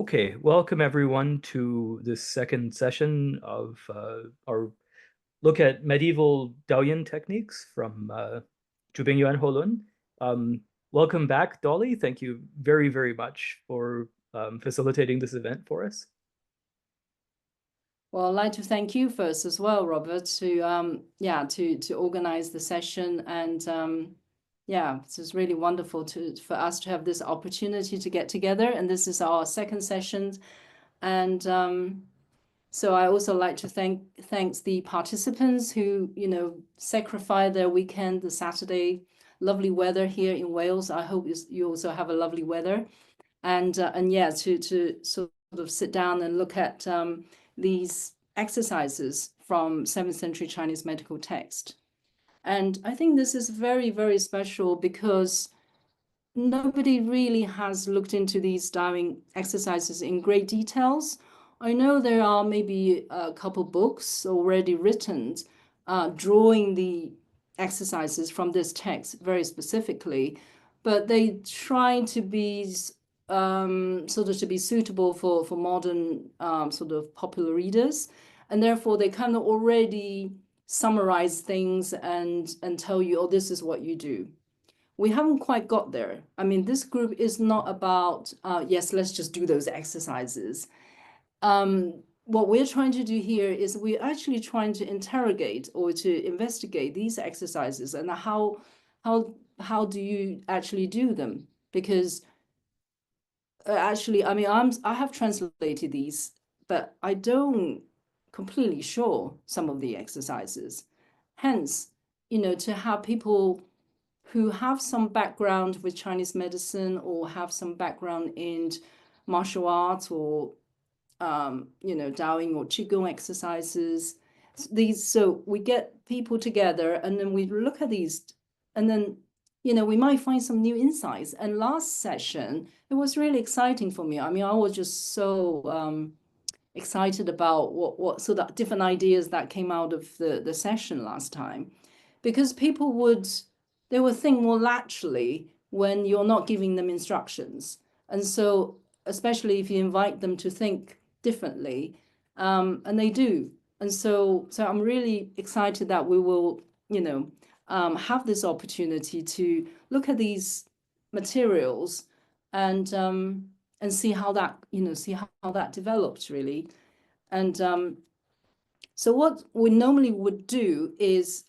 Okay, welcome everyone to this second session of our look at medieval Daoyin techniques from Zhubing Yuan Holun. Welcome back, Dolly. Thank you very, very much for facilitating this event for us. Well, I'd like to thank you first as well, Robert, to organize the session. And this is really wonderful for us to have this opportunity to get together. And this is our second session. And so I also like to thanks the participants who, sacrifice their weekend, the Saturday, lovely weather here in Wales. I hope you also have a lovely weather. To sort of sit down and look at these exercises from 7th century Chinese medical text. And I think this is very, very special because nobody really has looked into these Daoing exercises in great details. I know there are maybe a couple books already written drawing the exercises from this text very specifically, but they try to be to be suitable for modern sort of popular readers, and therefore they kind of already summarize things and tell you, oh, this is what you do. We haven't quite got there. I mean, this group is not about yes, let's just do those exercises. What we're trying to do here is we're actually trying to interrogate or to investigate these exercises and how do you actually do them? Because actually, I mean, I have translated these, but I don't completely sure some of the exercises. Hence, to have people who have some background with Chinese medicine or have some background in martial arts or Daoing or Qigong exercises. So we get people together and then we look at these, and then we might find some new insights. And last session, it was really exciting for me. I mean, I was just so excited about what sort of different ideas that came out of the session last time, because they would think more laterally when you're not giving them instructions. And so, especially if you invite them to think differently, and they do. And so I'm really excited that we will, have this opportunity to look at these materials and see how that develops really. And so what we normally would do is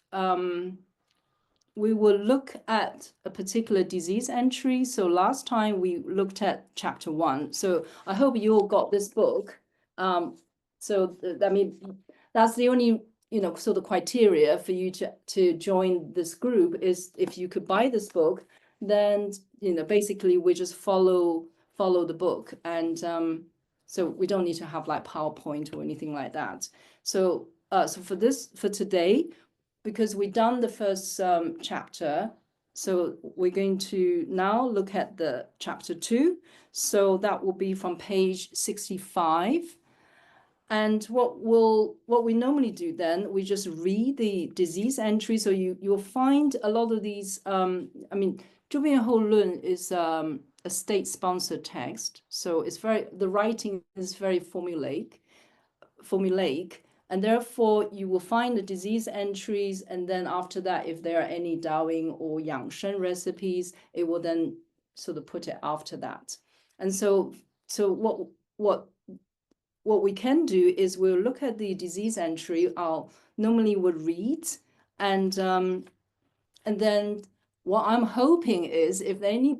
we will look at a particular disease entry. So last time we looked at chapter 1. So I hope you all got this book. I mean, that's the only sort of criteria for you to join this group is if you could buy this book, then basically we just follow the book, and so we don't need to have like PowerPoint or anything like that. So for today, because we've done the first chapter, so we're going to now look at the chapter 2. So that will be from page 65. And what we normally do then, we just read the disease entry. So you'll find a lot of these, I mean, 著变后论 is a state-sponsored text. So the writing is very formulaic. And therefore, you will find the disease entries. And then after that, if there are any Daoing or Yangshen recipes, it will then sort of put it after that. And so what we can do is we'll look at the disease entry. I'll normally would read, and then what I'm hoping is if any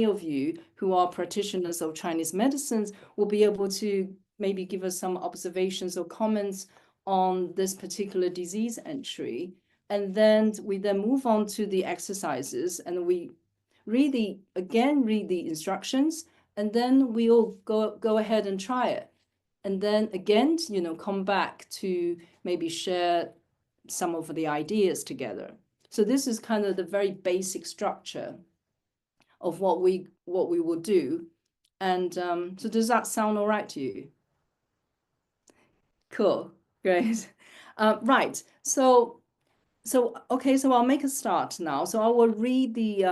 of you who are practitioners of Chinese medicines will be able to maybe give us some observations or comments on this particular disease entry. And then we move on to the exercises, and we read the instructions, and then we'll go ahead and try it. And then again, come back to maybe share some of the ideas together. So this is kind of the very basic structure of what we will do. And so does that sound all right to you? Cool, great. Right, so okay, so I'll make a start now. So I will read the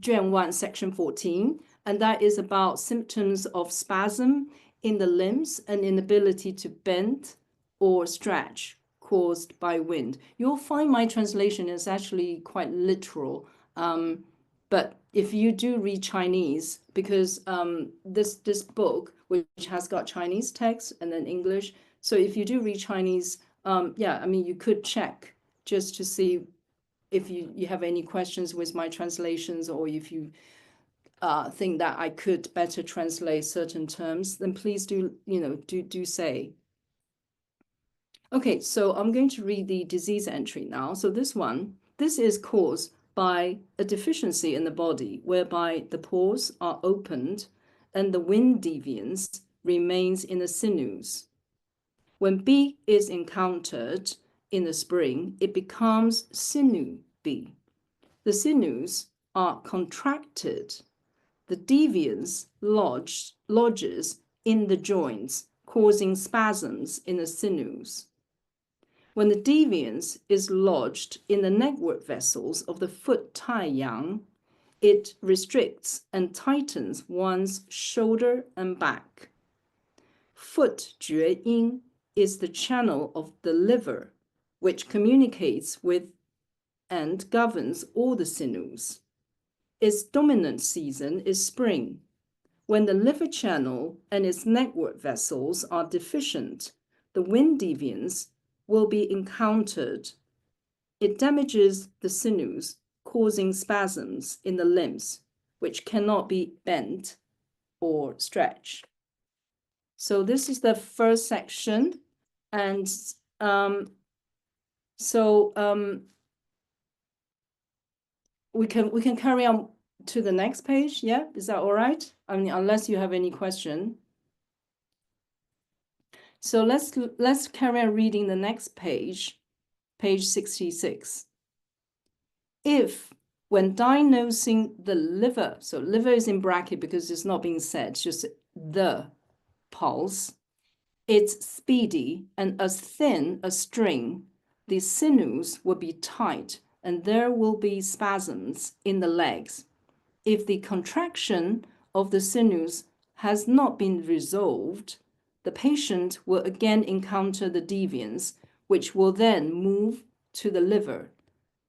卷 1, section 14, and that is about symptoms of spasm in the limbs and inability to bend or stretch caused by wind. You'll find my translation is actually quite literal. But if you do read Chinese, because this book, which has got Chinese text and then English, so if you do read Chinese, yeah, I mean, you could check just to see if you have any questions with my translations, or if you think that I could better translate certain terms, then please do, do say. Okay, so I'm going to read the disease entry now. So this is caused by a deficiency in the body, whereby the pores are opened and the wind deviance remains in the sinews. When B is encountered in the spring, it becomes sinew B. The sinews are contracted. The deviance lodges in the joints, causing spasms in the sinews. When the deviance is lodged in the network vessels of the foot taiyang, it restricts and tightens one's shoulder and back. Foot jueying is the channel of the liver, which communicates with and governs all the sinews. Its dominant season is spring. When the liver channel and its network vessels are deficient, the wind deviance will be encountered. It damages the sinews, causing spasms in the limbs, which cannot be bent or stretched. So this is the first section. And we can carry on to the next page. Yeah, is that all right? I mean, unless you have any question. So let's carry on reading the next page, page 66. If, when diagnosing the liver, so liver is in bracket because it's not being said, it's just the pulse, it's speedy and as thin as string, the sinews will be tight and there will be spasms in the legs. If the contraction of the sinews has not been resolved, the patient will again encounter the deviance, which will then move to the liver.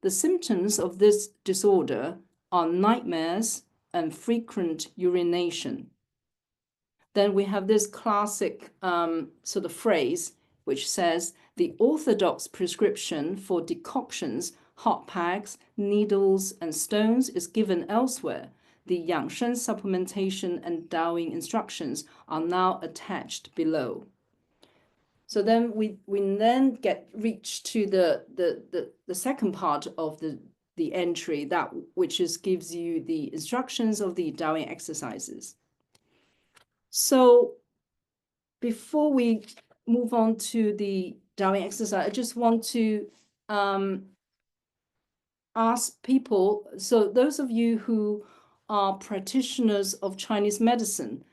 The symptoms of this disorder are nightmares and frequent urination. Then we have this classic sort of phrase, which says the orthodox prescription for decoctions, hot packs, needles, and stones is given elsewhere. The Yangshen supplementation and DAOI instructions are now attached below. So then we then reach to the second part of the entry, that which gives you the instructions of the DAOI exercises. So before we move on to the DAOI exercise, I just want to ask people, so those of you who are practitioners of Chinese medicine,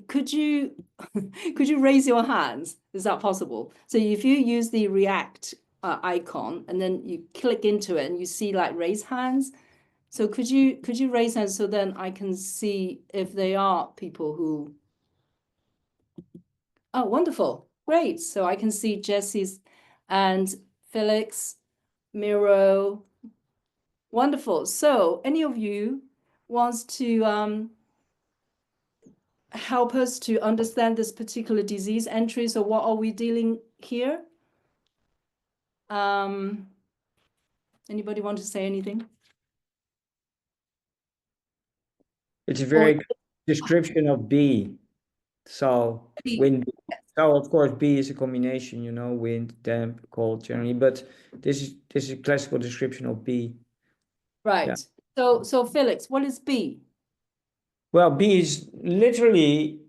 could you raise your hands? Is that possible? So if you use the React icon and then you click into it and you see like raise hands, so could you raise hands so then I can see if they are people who. Oh, wonderful. Great. So I can see Jesse's and Felix, Miro. Wonderful. So any of you wants to help us to understand this particular disease entry? So what are we dealing here? Anybody want to say anything? It's a very good description of B. So wind. So of course B is a combination, wind, damp, cold generally, but this is a classical description of B. Right. Yeah. So Felix, what is B? Well, B is literally,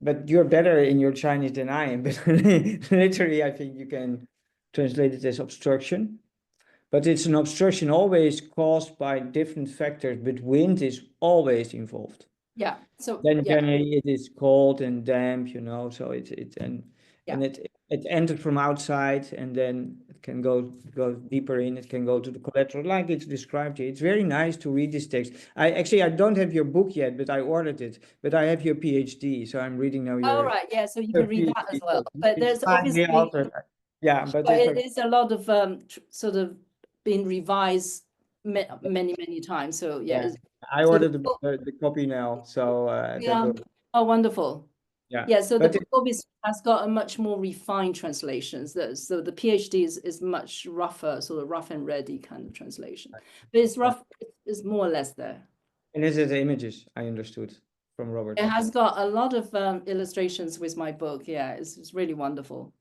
but you're better in your Chinese than I am, but literally I think you can translate it as obstruction. But it's an obstruction always caused by different factors, but wind is always involved. Yeah. So Then yeah, generally it is cold and damp, you know, so Yeah. and it enters from outside, and then it can go deeper in. It can go to the collateral, like it's described here. It's very nice to read this text. I don't have your book yet, but I ordered it. But I have your PhD, so I'm reading now all your right. Yeah. So you can read that as PhD well. book. But It's there's finally obviously, altered. Yeah, but but it's it is a lot of sort of been revised many times. So yeah. yeah. I So the ordered book, the copy now, so that yeah. will Oh, wonderful. yeah. Yeah, so the But book obviously has got a much more refined translations. So the PhD is much rougher, sort of rough and ready kind of translation. But it's rough, it's more or less there. and this is the images I understood from Robert. It has got a lot of illustrations with my book. Yeah, it's really wonderful.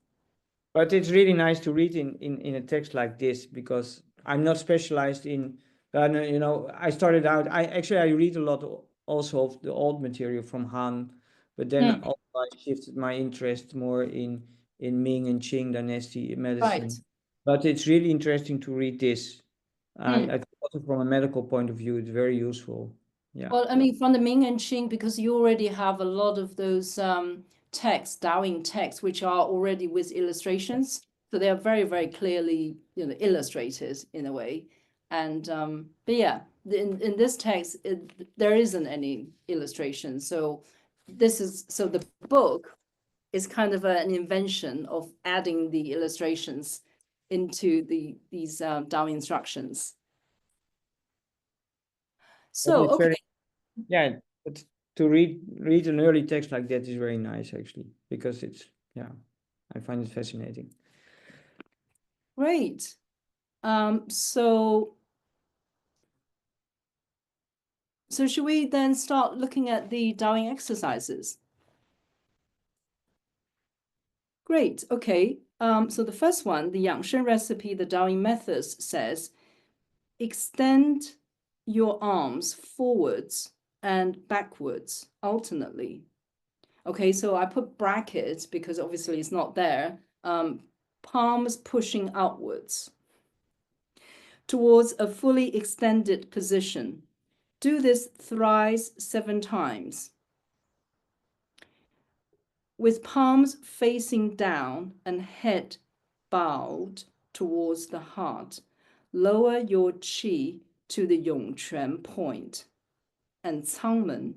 But it's really nice to read in a text like this, because I'm not specialized in, you know, I started out, I read a lot also of the old material from Han, but then Hmm, also I shifted my interest more in Ming and Qing dynasty right. medicine. But it's really interesting to read this. Hmm. I think also from a medical point of view, it's very useful. Yeah. Well, I mean, from the Ming and Qing, because you already have a lot of those texts, Daoing texts, which are already with illustrations. So they are very, very clearly, illustrated in a way. And but yeah, in this text, there isn't any illustration. So the book is kind of an invention of adding the illustrations into these Dao instructions. But So it's okay. very, yeah, but to read an early text like that is very nice actually, because it's, yeah, I find it fascinating. Great. So should we then start looking at the Dowing exercises? Great. Okay. So the first one, the Yangshen recipe, the Dowing methods says, extend your arms forwards and backwards alternately. Okay, so I put brackets because obviously it's not there. Palms pushing outwards towards a fully extended position. Do this thrice 7 times. With palms facing down and head bowed towards the heart, lower your qi to the Yongquan point and Cangmen.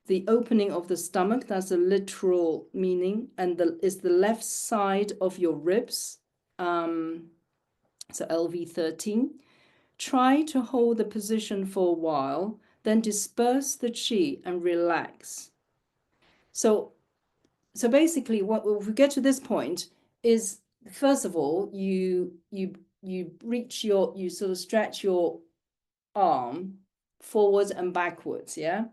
The opening of the stomach, that's the literal meaning, and is the left side of your ribs. So LV13. Try to hold the position for a while, then disperse the qi and relax. So basically, what if we get to this point is, first of all, you reach you sort of stretch your arm forwards and backwards, yeah.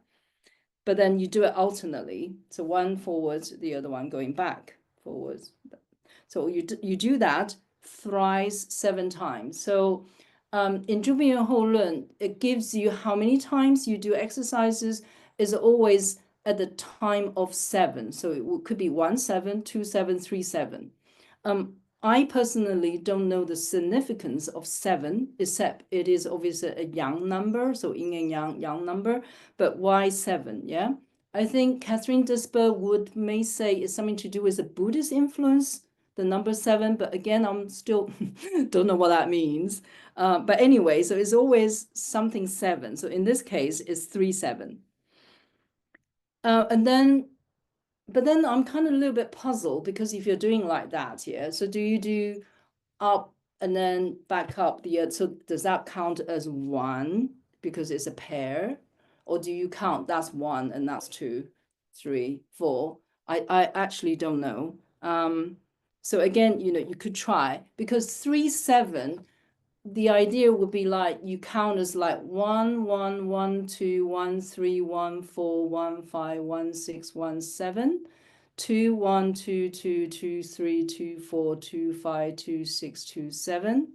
But then you do it alternately. So one forwards, the other one going back, forwards. So you do that thrice 7 times. So in 朱病院后论, it gives you how many times you do exercises is always at the time of 7. So it could be 1, 7, 2, 7, 3, 7. I personally don't know the significance of 7, except it is obviously a yang number, so yin and yang number. But why 7? Yeah, I think Catherine Disper may say it's something to do with the Buddhist influence, the number 7. But again, I'm still don't know what that means. But anyway, so it's always something 7. So in this case, it's 3, 7. But then I'm kind of a little bit puzzled, because if you're doing like that, yeah, so do you do up and then back up so does that count as 1 because it's a pair, or do you count that's 1 and that's 2, 3, 4? I actually don't know. So again, you could try, because 3, 7, the idea would be like you count as like 1, 1, 1, 2, 1, 3, 1, 4, 1, 5, 1, 6, 1, 7. 2, 1, 2, 2, 2, 3, 2, 4, 2, 5, 2, 6, 2, 7.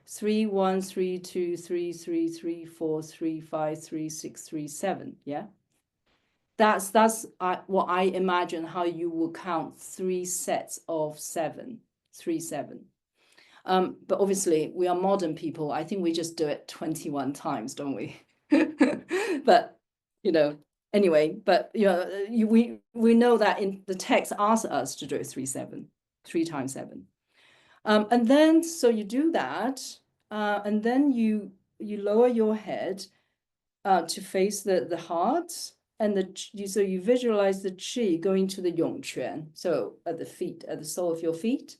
3, 1, 3, 2, 3, 3, 3, 4, 3, 5, 3, 6, 3, 7. Yeah. That's what I imagine how you will count 3 sets of 7. 3, 7. But obviously we are modern people. I think we just do it 21 times, don't we? But Anyway, but we know that in the text asks us to do it 3 times 7. And then so you do that, and then you lower your head to face the heart, and so you visualize the qi going to the yongquan, so at the feet, at the sole of your feet,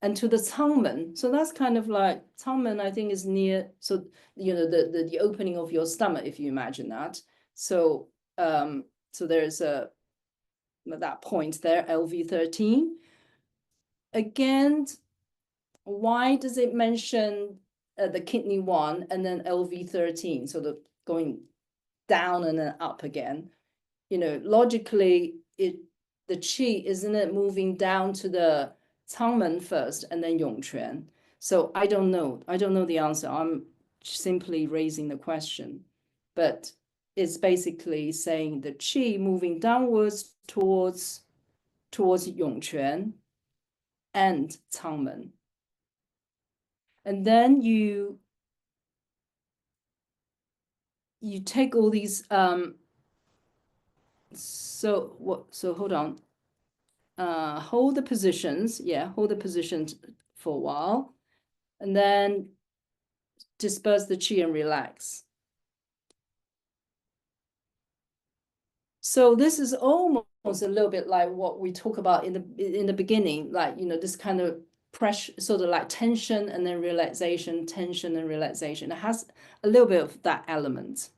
and to the Changmen. So that's kind of like Changmen, I think, is near, so the opening of your stomach, if you imagine that. So so there's that point there, LV13. Again, why does it mention the kidney 1 and then LV13, so the going down and then up again? Logically, the qi, isn't it moving down to the Changmen first and then Yongquan? So I don't know. I don't know the answer. I'm simply raising the question. But it's basically saying the qi moving downwards towards Yongquan and Changmen. And then you take all these so hold on. Hold the positions, hold the positions for a while, and then disperse the qi and relax. So this is almost a little bit like what we talk about in the beginning, like this kind of pressure, sort of like tension and then relaxation, tension and relaxation. It has a little bit of that element.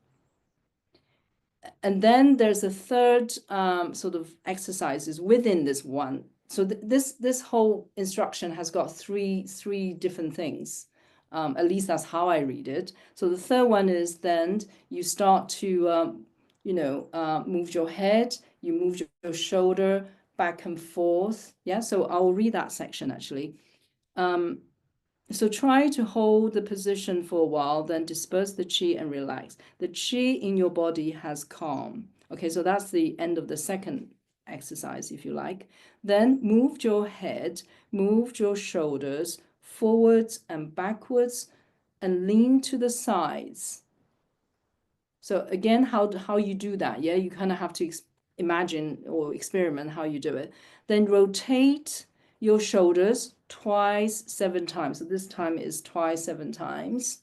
And then there's a third sort of exercises within this one. So this whole instruction has got three different things. At least that's how I read it. So the third one is then you start to move your head, you move your shoulder back and forth. Yeah, so I'll read that section actually. So try to hold the position for a while, then disperse the qi and relax. The qi in your body has calm. Okay, so that's the end of the second exercise, if you like. Then move your head, move your shoulders forwards and backwards, and lean to the sides. So again, how you do that? Yeah, you kind of have to imagine or experiment how you do it. Then rotate your shoulders twice 7 times. So this time is twice 7 times.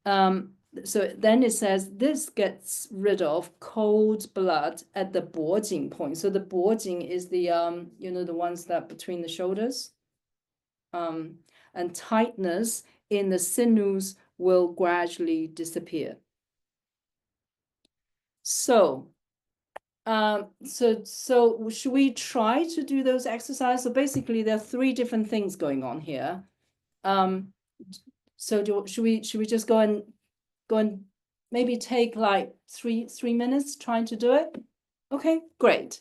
So then it says this gets rid of cold blood at the boarding point. So the boarding is the the ones that between the shoulders. And tightness in the sinews will gradually disappear. So so should we try to do those exercises? So basically there are 3 different things going on here. So should we just go and maybe take like 3 minutes trying to do it? Okay, great.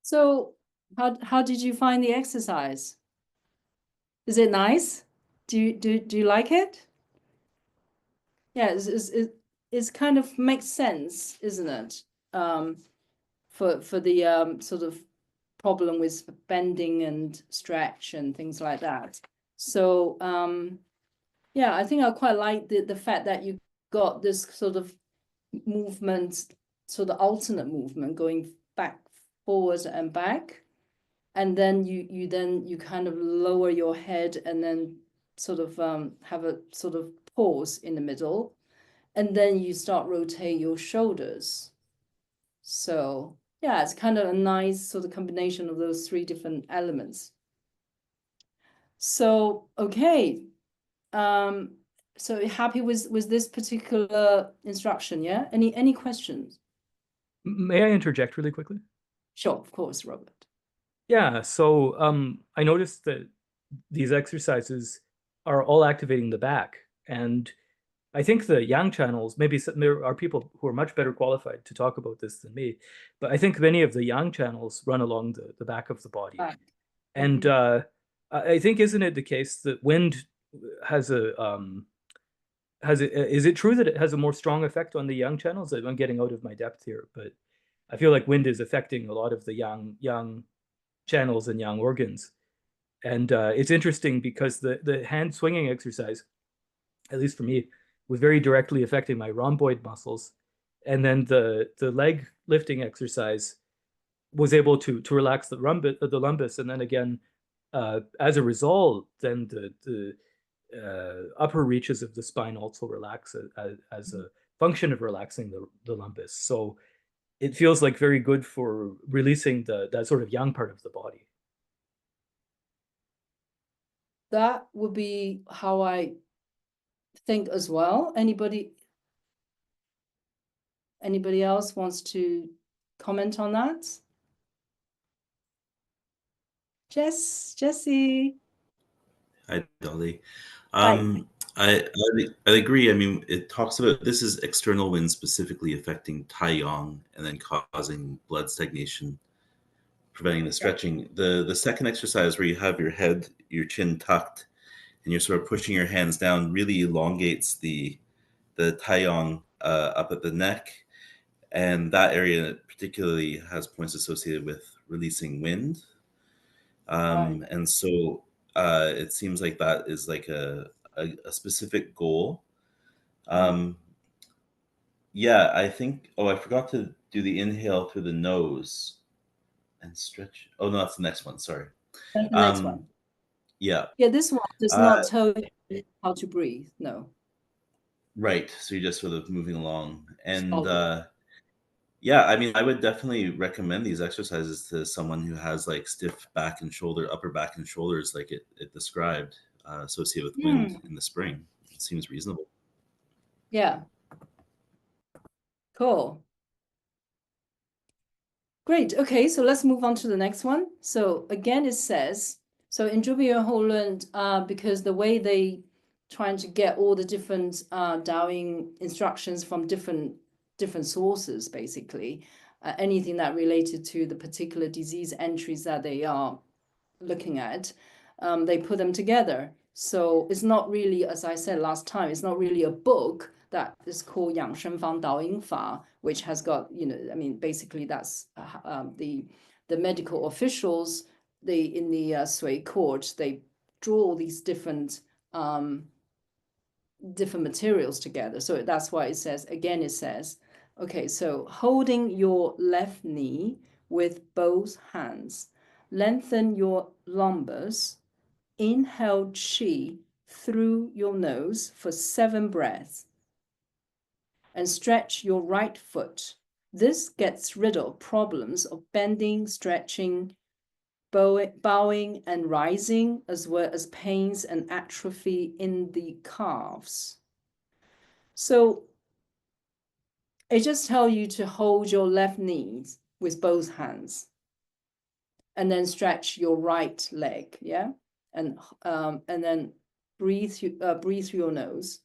So how did you find the exercise? Is it nice? Do you like it? Yeah, it's kind of makes sense, isn't it? For the sort of problem with bending and stretch and things like that. So yeah, I think I quite like the fact that you got this sort of movement, sort of alternate movement going back, forward and back. And then you kind of lower your head and then sort of have a sort of pause in the middle. And then you start rotate your shoulders. So yeah, it's kind of a nice sort of combination of those three different elements. So, okay. So happy with this particular instruction, yeah? Any questions? May I interject really quickly? Sure, of course, Robert. Yeah, so I noticed that these exercises are all activating the back. And I think the yang channels, maybe there are people who are much better qualified to talk about this than me, but I think many of the yang channels run along the back of the body. Back. And I think, isn't it the case that wind has is it true that it has a more strong effect on the yang channels? I'm getting out of my depth here, but I feel like wind is affecting a lot of the yang channels and yang organs. And it's interesting because the hand swinging exercise, at least for me, was very directly affecting my rhomboid muscles. And then the leg lifting exercise was able to relax the lumbus, and then again, as a result, then the upper reaches of the spine also relax as a function of relaxing the lumbus. So it feels like very good for releasing that sort of yang part of the body. That would be how I think as well. Anybody else wants to comment on that? Jessie. Hi, Dolly. Hi. I agree. I mean, it talks about this is external wind specifically affecting Taiyang and then causing blood stagnation, preventing the stretching. The second exercise where you have your head, your chin tucked, and you're sort of pushing your hands down really elongates the Taiyang up at the neck, and that area particularly has points associated with releasing wind. And so it seems like that is like a specific goal. Yeah, I think, oh, I forgot to do the inhale through the nose and stretch. Oh, no, that's the next one. Sorry. That's the next one. Yeah. Yeah, this one does not tell you how to breathe. No. Right. So you're just sort of moving along. And Solid. yeah, I mean, I would definitely recommend these exercises to someone who has like stiff back and shoulder, upper back and shoulders, like it described, associated with wind in the spring. It seems reasonable. Yeah. Cool. Great. Okay, so let's move on to the next one. So again, it says, so in Zhubi Holland, because the way they trying to get all the different DAOI instructions from different sources, basically, anything that related to the particular disease entries that they are looking at, they put them together. So it's not really, as I said last time, it's not really a book that is called 养生方导引法, which has got, I mean, basically that's the medical officials, in the Sui court, they draw all these different materials together. So that's why it says, again, it says, okay, so holding your left knee with both hands, lengthen your lumbus, inhale qi through your nose for 7 breaths, and stretch your right foot. This gets rid of problems of bending, stretching, bowing and rising, as well as pains and atrophy in the calves. So it just tells you to hold your left knees with both hands and then stretch your right leg, yeah? And then breathe through your nose.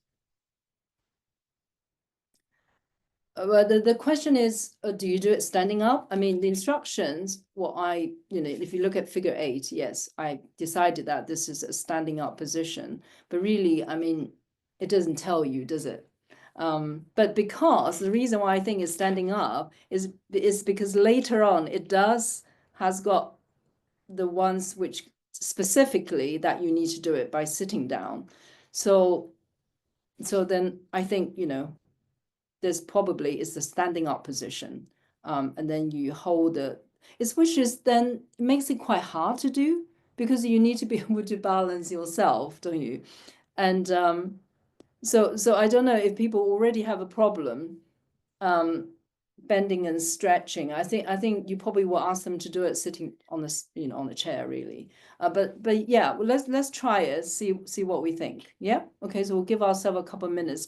Well, the question is, do you do it standing up? I mean, the instructions, if you look at figure 8, yes, I decided that this is a standing up position, but really, I mean, it doesn't tell you, does it? But because the reason why I think it's standing up is because later on has got the ones which specifically that you need to do it by sitting down. So then I think, there's probably is the standing up position. And then you hold which is then it makes it quite hard to do because you need to be able to balance yourself, don't you? And so I don't know if people already have a problem bending and stretching. I think you probably will ask them to do it sitting on on a chair, really. But yeah, well, let's try it. See what we think. Yeah. Okay. So we'll give ourselves a couple of minutes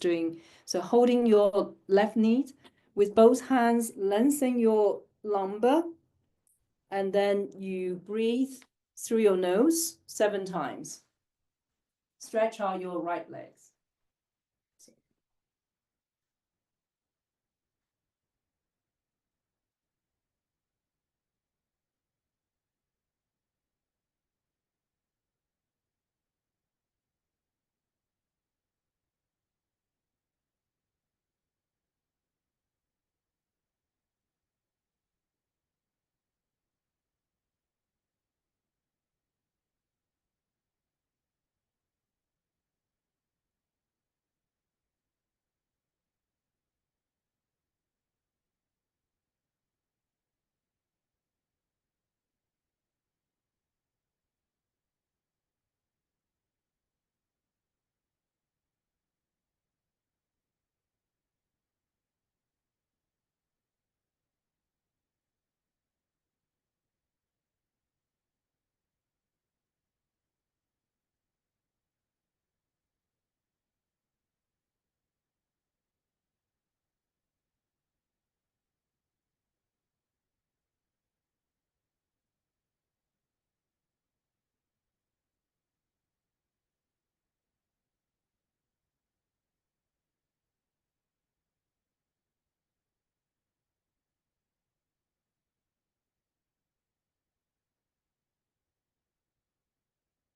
holding your left knee with both hands, lengthen your lumbar, and then you breathe through your nose 7 times. Stretch out your right legs.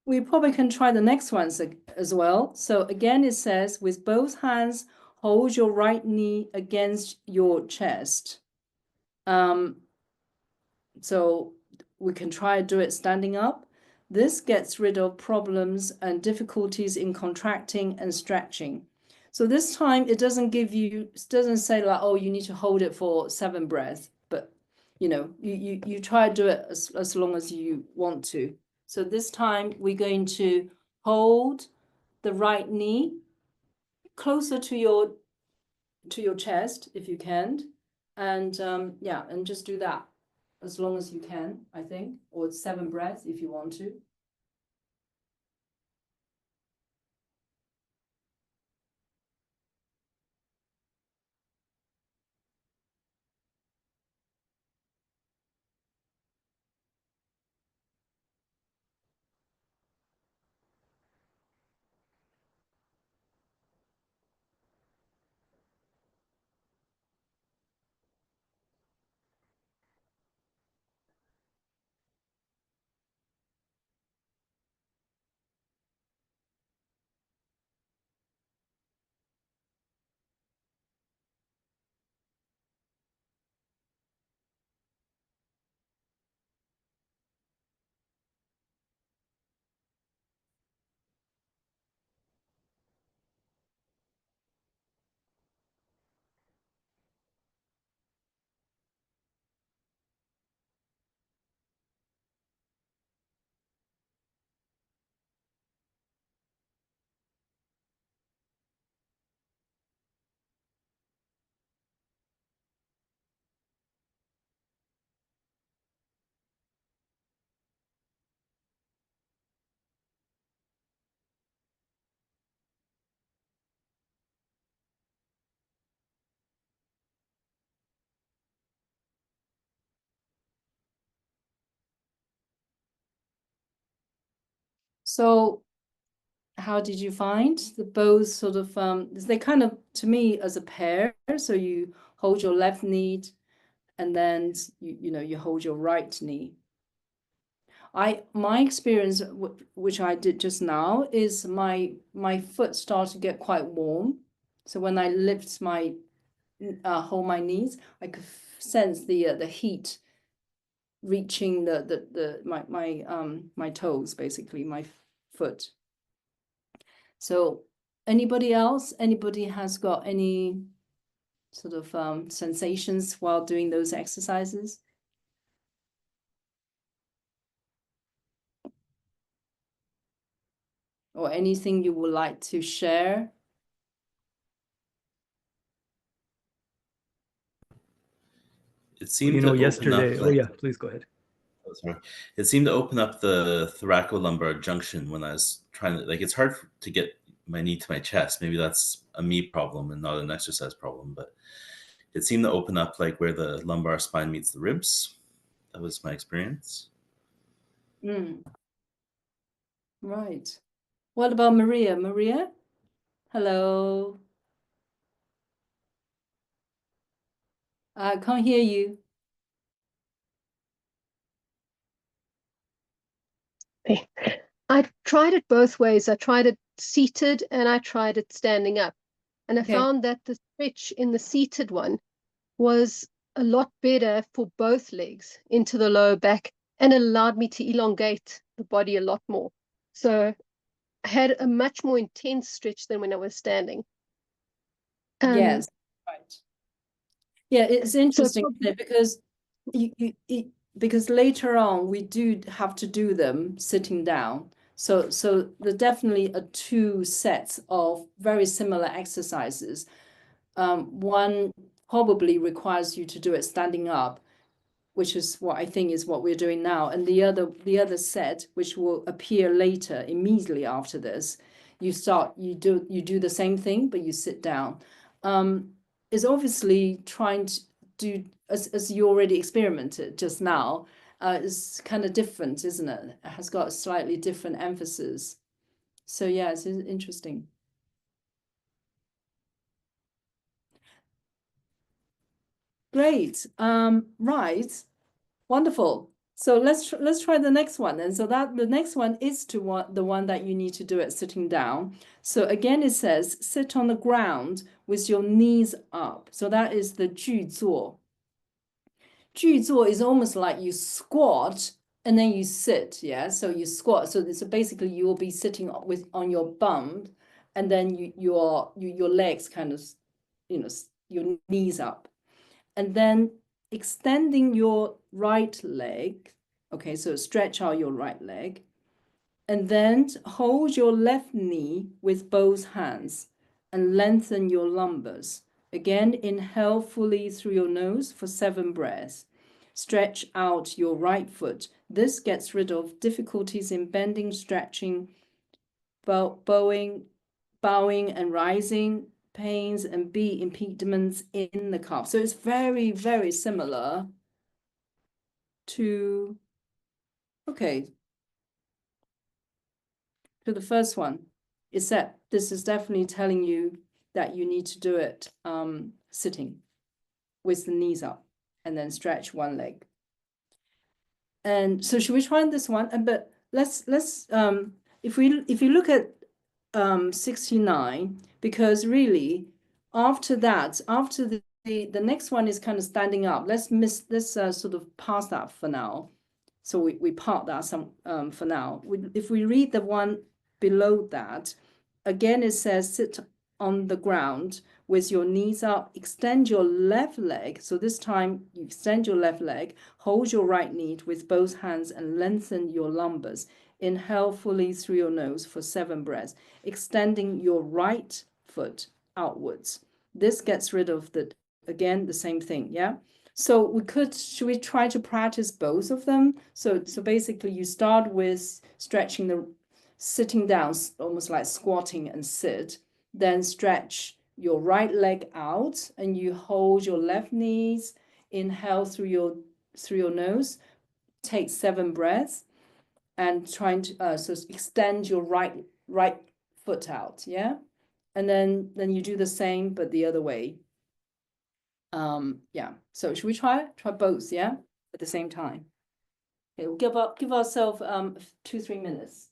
We probably can try the next ones as well. So again, it says, with both hands, hold your right knee against your chest. So we can try to do it standing up. This gets rid of problems and difficulties in contracting and stretching. So this time it doesn't say like, oh, you need to hold it for 7 breaths, but you try to do it as long as you want to. So this time we're going to hold the right knee closer to your chest if you can. And and just do that as long as you can, I think, or 7 breaths if you want to. So how did you find the both sort of they kind of, to me, as a pair? So you hold your left knee, and then you hold your right knee. My experience, which I did just now, is my foot started to get quite warm. So when I lift my hold my knees, I could sense the heat reaching my toes, basically my foot. So anybody else? Anybody has got any sort of sensations while doing those exercises? Or anything you would like to share? It seemed You to know, open yesterday. up, Oh like, yeah, please go ahead. oh, sorry. It seemed to open up the thoracolumbar junction when I was trying to, like, it's hard to get my knee to my chest. Maybe that's a me problem and not an exercise problem, but it seemed to open up like where the lumbar spine meets the ribs. That was my experience. Right. What about Maria? Maria? Hello. I can't hear you. I tried it both ways. I tried it seated and I tried it standing up. And I found that the stretch in the seated one was a lot better for both legs into the lower back and allowed me to elongate the body a lot more. So I had a much more intense stretch than when I was standing. Yes, right. Yeah, it's interesting because because later on we do have to do them sitting down. So there definitely are two sets of very similar exercises. One probably requires you to do it standing up, which is what I think is what we're doing now. And the other set, which will appear later, immediately after this, you do the same thing, but you sit down. Is obviously trying to do, as you already experimented just now, is kind of different, isn't it? It has got a slightly different emphasis. So yeah, it's interesting. Great. Right. Wonderful. So let's try the next one. And so that the next one is the one that you need to do it sitting down. So again, it says sit on the ground with your knees up. So that is the 句坐. 句坐 is almost like you squat and then you sit. Yeah. So you squat. So basically you will be sitting on your bum, and then your legs kind of, your knees up, and then extending your right leg. Okay, so stretch out your right leg. And then hold your left knee with both hands and lengthen your lumbers. Again, inhale fully through your nose for 7 breaths. Stretch out your right foot. This gets rid of difficulties in bending, stretching, bowing and rising, pains and impediments in the calf. So it's very, very similar to, to the first one. Except this is definitely telling you that you need to do it sitting with the knees up and then stretch one leg. And so should we try this one? But let's if you look at 69, because really after that, after the next one is kind of standing up. Let's sort of pass that for now. So we park that for now. If we read the one below that, again it says sit on the ground with your knees up, extend your left leg. So this time you extend your left leg, hold your right knee with both hands and lengthen your lumbers. Inhale fully through your nose for 7 breaths, extending your right foot outwards. This gets rid of again, the same thing, yeah? So should we try to practice both of them? So basically you start with stretching sitting down, almost like squatting and sit, then stretch your right leg out and you hold your left knees, inhale through your nose, take 7 breaths, and trying to so extend your right foot out, yeah? And then you do the same, but the other way. Yeah, so should we try both, yeah, at the same time? Okay, we'll give ourselves 2-3 minutes.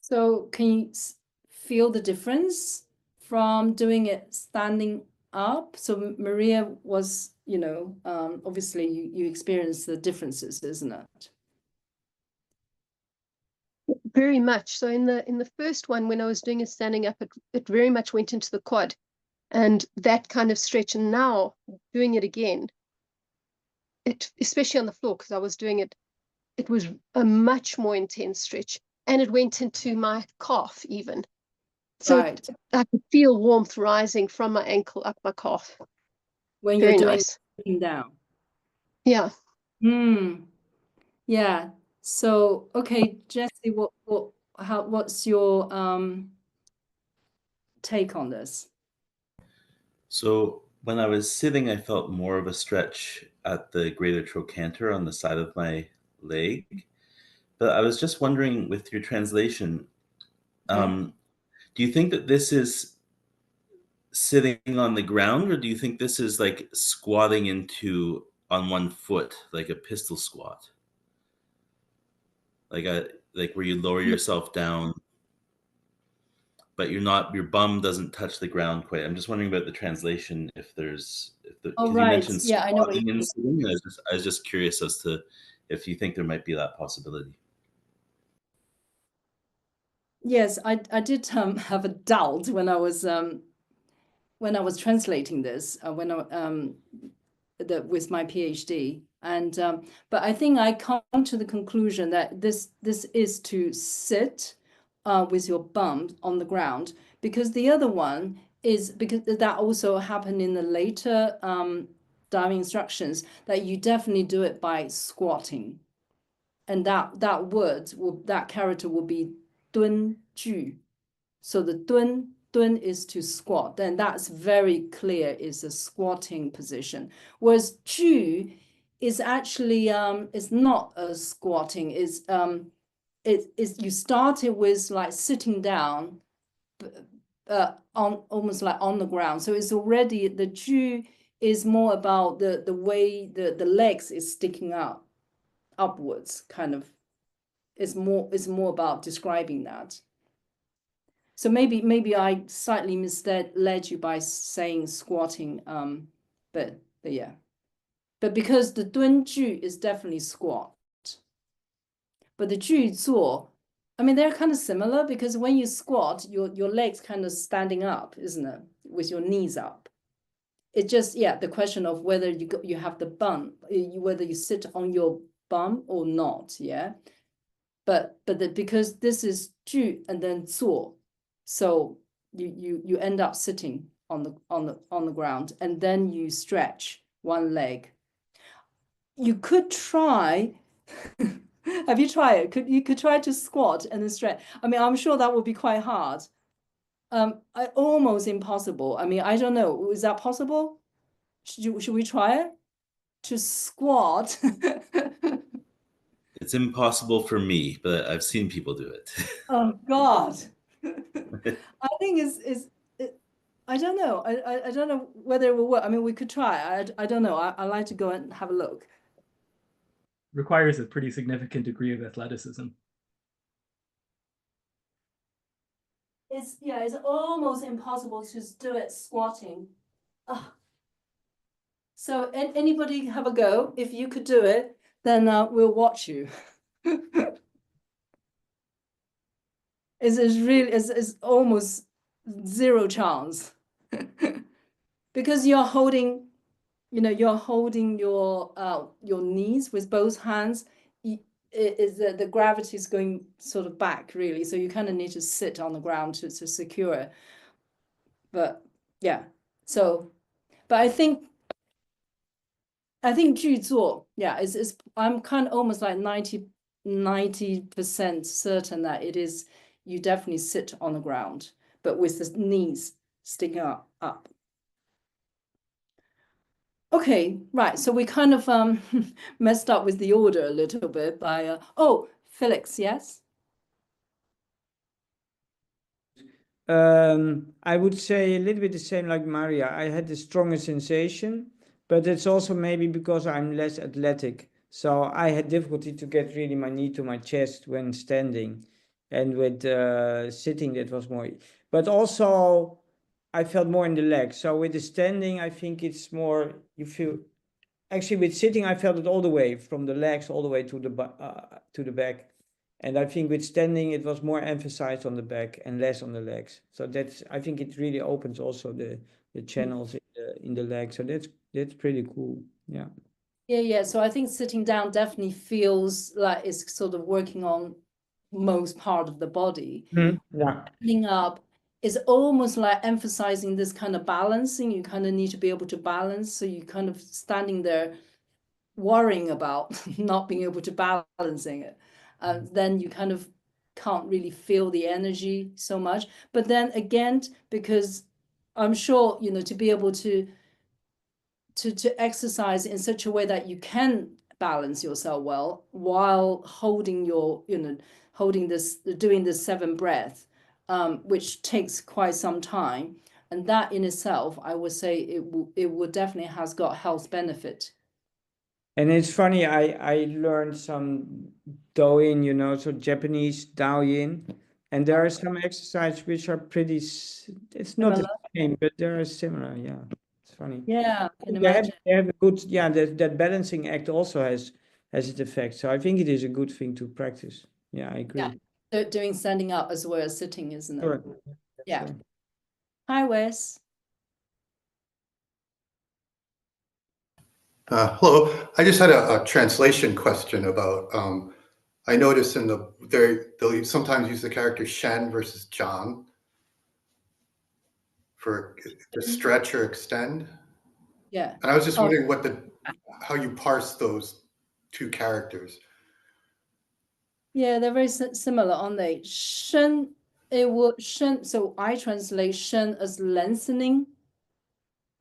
So can you feel the difference from doing it standing up? So Maria was, obviously you experienced the differences, isn't it? Very much. So in the first one, when I was doing it standing up, it very much went into the quad and that kind of stretch. And now doing it again, especially on the floor, because I was doing it, it was a much more intense stretch. And it went into my calf even. So Right. I could feel warmth rising from my ankle up my calf. When Very you're doing nice. sitting down. Yeah. Yeah. So okay, Jessie, what's your take on this? So when I was sitting, I felt more of a stretch at the greater trochanter on the side of my leg. But I was just wondering, with your translation, do you think that this is sitting on the ground, or do you think this is like squatting into on one foot, like a pistol squat, like where you lower yourself down, but your bum doesn't touch the ground quite? I'm just wondering about the translation, because you mentioned Yeah, I know what squatting you and mean. sitting. I was just curious as to if you think there might be that possibility. Yes, I did have a doubt when I was translating this with my PhD, and but I think I come to the conclusion that this is to sit with your bum on the ground, because the other one is because that also happened in the later diving instructions, that you definitely do it by squatting, and that character will be 蹲踞. So the 蹲 is to squat, then that's very clear is a squatting position. Whereas 踞 is actually it's not a squatting. It is you started with like sitting down, on almost like on the ground. So it's already the ju is more about the way the legs is sticking out upwards, kind of. It's more about describing that. So maybe I slightly misled you by saying squatting, but yeah. But because the 蹲句 is definitely squat. But the 句坐, I mean, they're kind of similar because when you squat, your legs kind of standing up, isn't it? With your knees up. It's just, yeah, the question of whether you have the bum, whether you sit on your bum or not, yeah. But because this is 句 and then 坐, so you end up sitting on the ground and then you stretch one leg. You could try. Have you tried it? You could try to squat and then stretch. I mean, I'm sure that would be quite hard. Almost impossible. I mean, I don't know. Is that possible? Should we try it? To squat. It's impossible for me, but I've seen people do it. Oh God. I think I don't know. I don't know whether it will work. I mean, we could try. I don't know. I'd like to go and have a look. Requires a pretty significant degree of athleticism. It's almost impossible to do it squatting. Oh. So anybody have a go? If you could do it, then we'll watch you. It's almost zero chance. Because you're holding your knees with both hands. The gravity is going sort of back, really. So you kind of need to sit on the ground to secure it. But yeah, so, but I think 句坐, yeah, I'm kind of almost like 90% certain that it is, you definitely sit on the ground, but with the knees sticking up. Okay, right. So we kind of messed up with the order a little bit by, oh, Felix, yes? I would say a little bit the same like Maria. I had the stronger sensation, but it's also maybe because I'm less athletic. So I had difficulty to get really my knee to my chest when standing, and with sitting that was more. But also I felt more in the legs. So with the standing, I think it's more, you feel, actually with sitting, I felt it all the way from the legs all the way to the back. And I think with standing, it was more emphasized on the back and less on the legs. So I think it really opens also the channels in the legs. So that's pretty cool. Yeah. Yeah. So I think sitting down definitely feels like it's sort of working on most part of the body. Yeah. Standing up is almost like emphasizing this kind of balancing. You kind of need to be able to balance. So you kind of standing there worrying about not being able to balancing it. Then you kind of can't really feel the energy so much. But then again, because I'm sure, to be able to exercise in such a way that you can balance yourself well while holding doing this 7 breath, which takes quite some time. And that in itself, I would say it would definitely has got health benefit. And it's funny, I learned some Douyin, so Japanese Douyin, and there are some exercises which are pretty, it's not the same, but they are similar. Yeah, it's funny. Yeah, I can imagine. They have a good, yeah, that balancing act also has its effect. So I think it is a good thing to practice. Yeah, I agree. Yeah, doing standing up as well as sitting, isn't it? Sure. Yeah. Sure. Hi, Wes. Hello. I just had a translation question about. I noticed they'll sometimes use the character Shen versus John for to stretch or extend. Yeah. And I was just wondering how you parse those two characters. Yeah, they're very similar, aren't they? Shen, so I translate Shen as lengthening.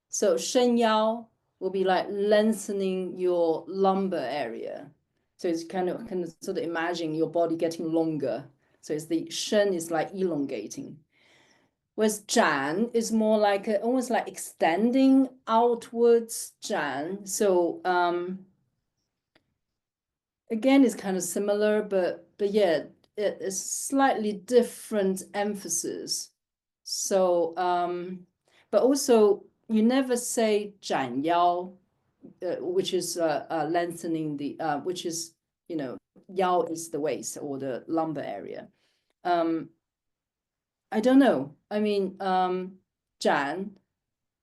So Shen Yao will be like lengthening your lumbar area. So it's kind of sort of imagine your body getting longer. So it's the shen is like elongating. Whereas zhan is more like almost like extending outwards zhan. So again, it's kind of similar, but yeah, it's slightly different emphasis. So but also you never say 斩腰, which is lengthening the which is, you know, yao is the waist or the lumbar area. I don't know. I mean, Jan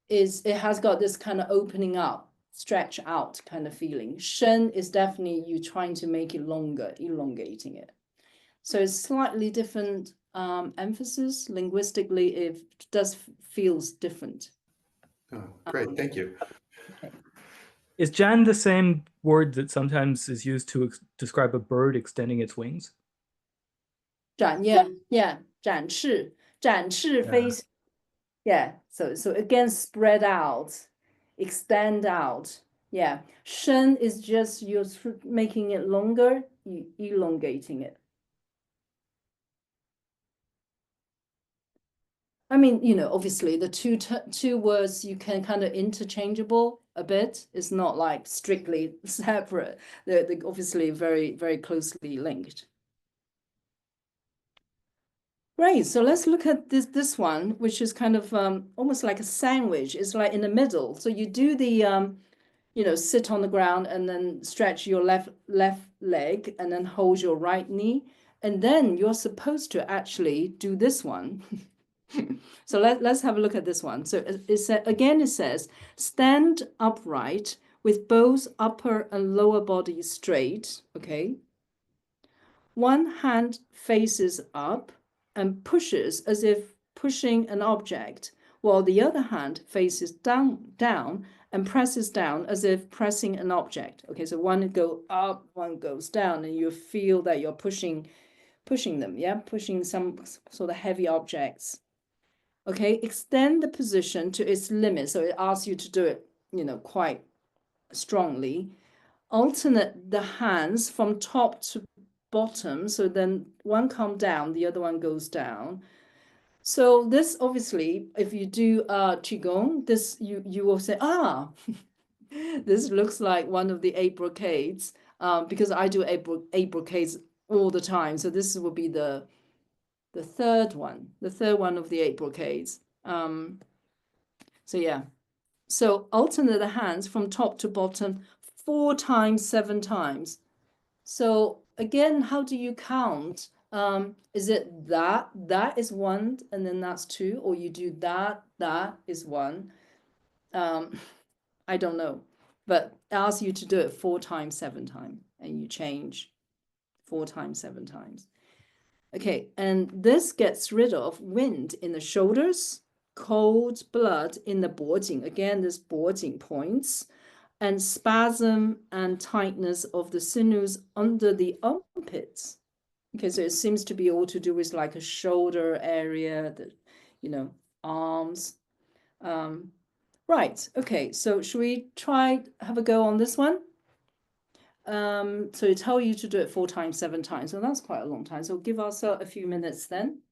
it has got this kind of opening up, stretch out kind of feeling. Shen is definitely you trying to make it longer, elongating it. So it's slightly different emphasis. Linguistically, it does feels different. Oh, great, thank you. Okay. Is Jan the same word that sometimes is used to describe a bird extending its wings? 展, yeah, 展翅, 展翅飞, yeah. So again, spread out, extend out. Yeah. Shen is just you're making it longer, elongating it. I mean, you know, obviously the two words you can kind of interchangeable a bit. It's not like strictly separate. They're obviously very, very closely linked. Right, so let's look at this one, which is kind of almost like a sandwich. It's like in the middle. So you do the you know, sit on the ground and then stretch your left leg and then hold your right knee. And then you're supposed to actually do this one. So let's have a look at this one. So again, it says, stand upright with both upper and lower body straight, okay? One hand faces up and pushes as if pushing an object, while the other hand faces down and presses down as if pressing an object. Okay, so one goes up, one goes down, and you feel that you're pushing them, yeah? Pushing some sort of heavy objects. Okay, extend the position to its limit. So it asks you to do it, you know, quite strongly. Alternate the hands from top to bottom. So then one come down, the other one goes down. So this obviously, if you do Qigong, this you will say, ah, this looks like one of the 8 brocades, because I do 8 brocades all the time. So this will be the third one of the 8 brocades. So yeah, so alternate the hands from top to bottom 4 times, 7 times. So again, how do you count? Is it that is 1 and then that's 2, or you do that is 1? I don't know, but it asks you to do it 4 times, 7 times, and you change 4 times, 7 times. Okay, and this gets rid of wind in the shoulders, cold blood in the 脖颈. Again, this 脖颈 points, and spasm and tightness of the sinews under the armpits. Okay, so it seems to be all to do with like a shoulder area, the, you know, arms. Right, okay, so should we have a go on this one? So it tell you to do it 4 times, 7 times. So that's quite a long time. So give ourselves a few minutes then.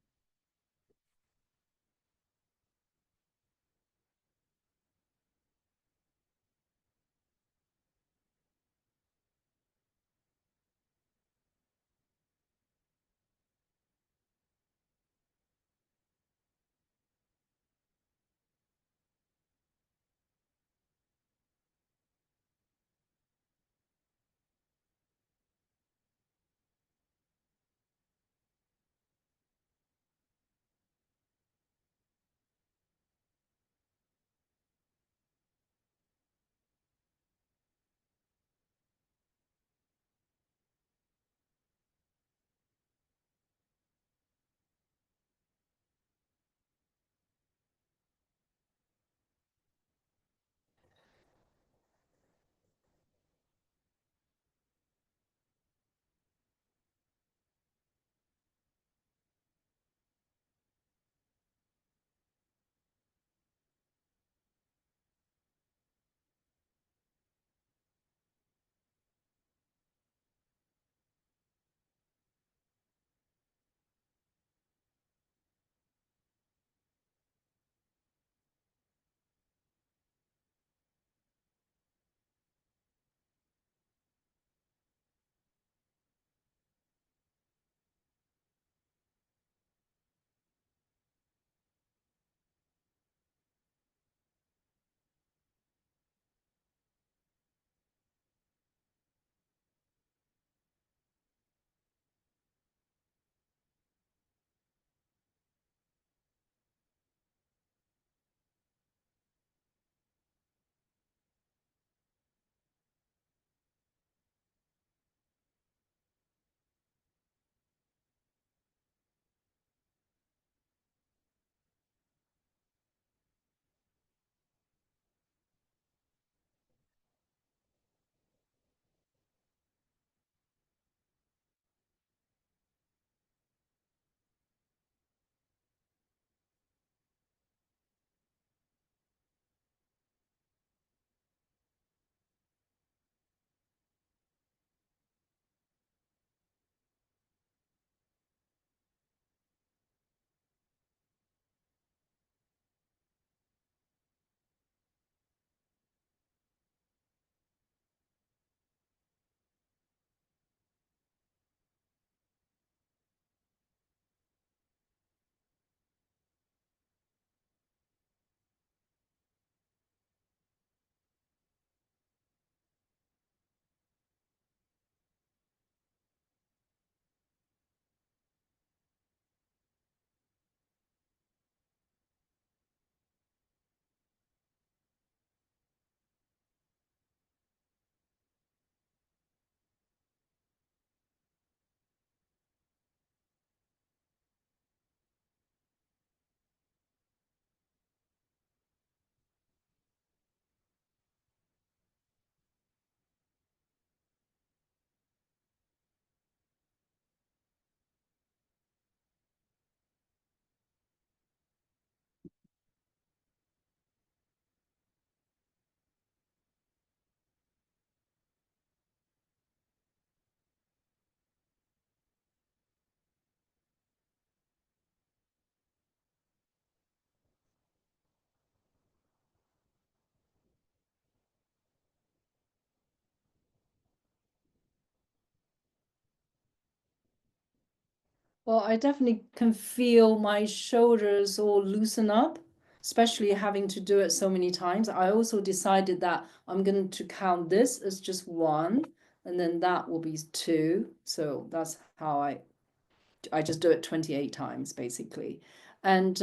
Well, I definitely can feel my shoulders all loosen up, especially having to do it so many times. I also decided that I'm going to count this as just 1, and then that will be 2. So that's how I just do it 28 times basically. And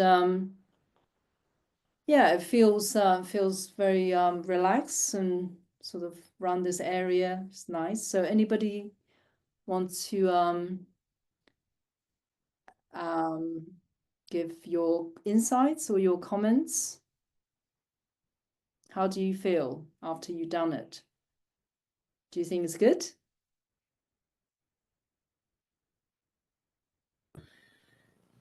yeah, it feels very relaxed and sort of around this area. It's nice. So anybody wants to give your insights or your comments? How do you feel after you've done it? Do you think it's good?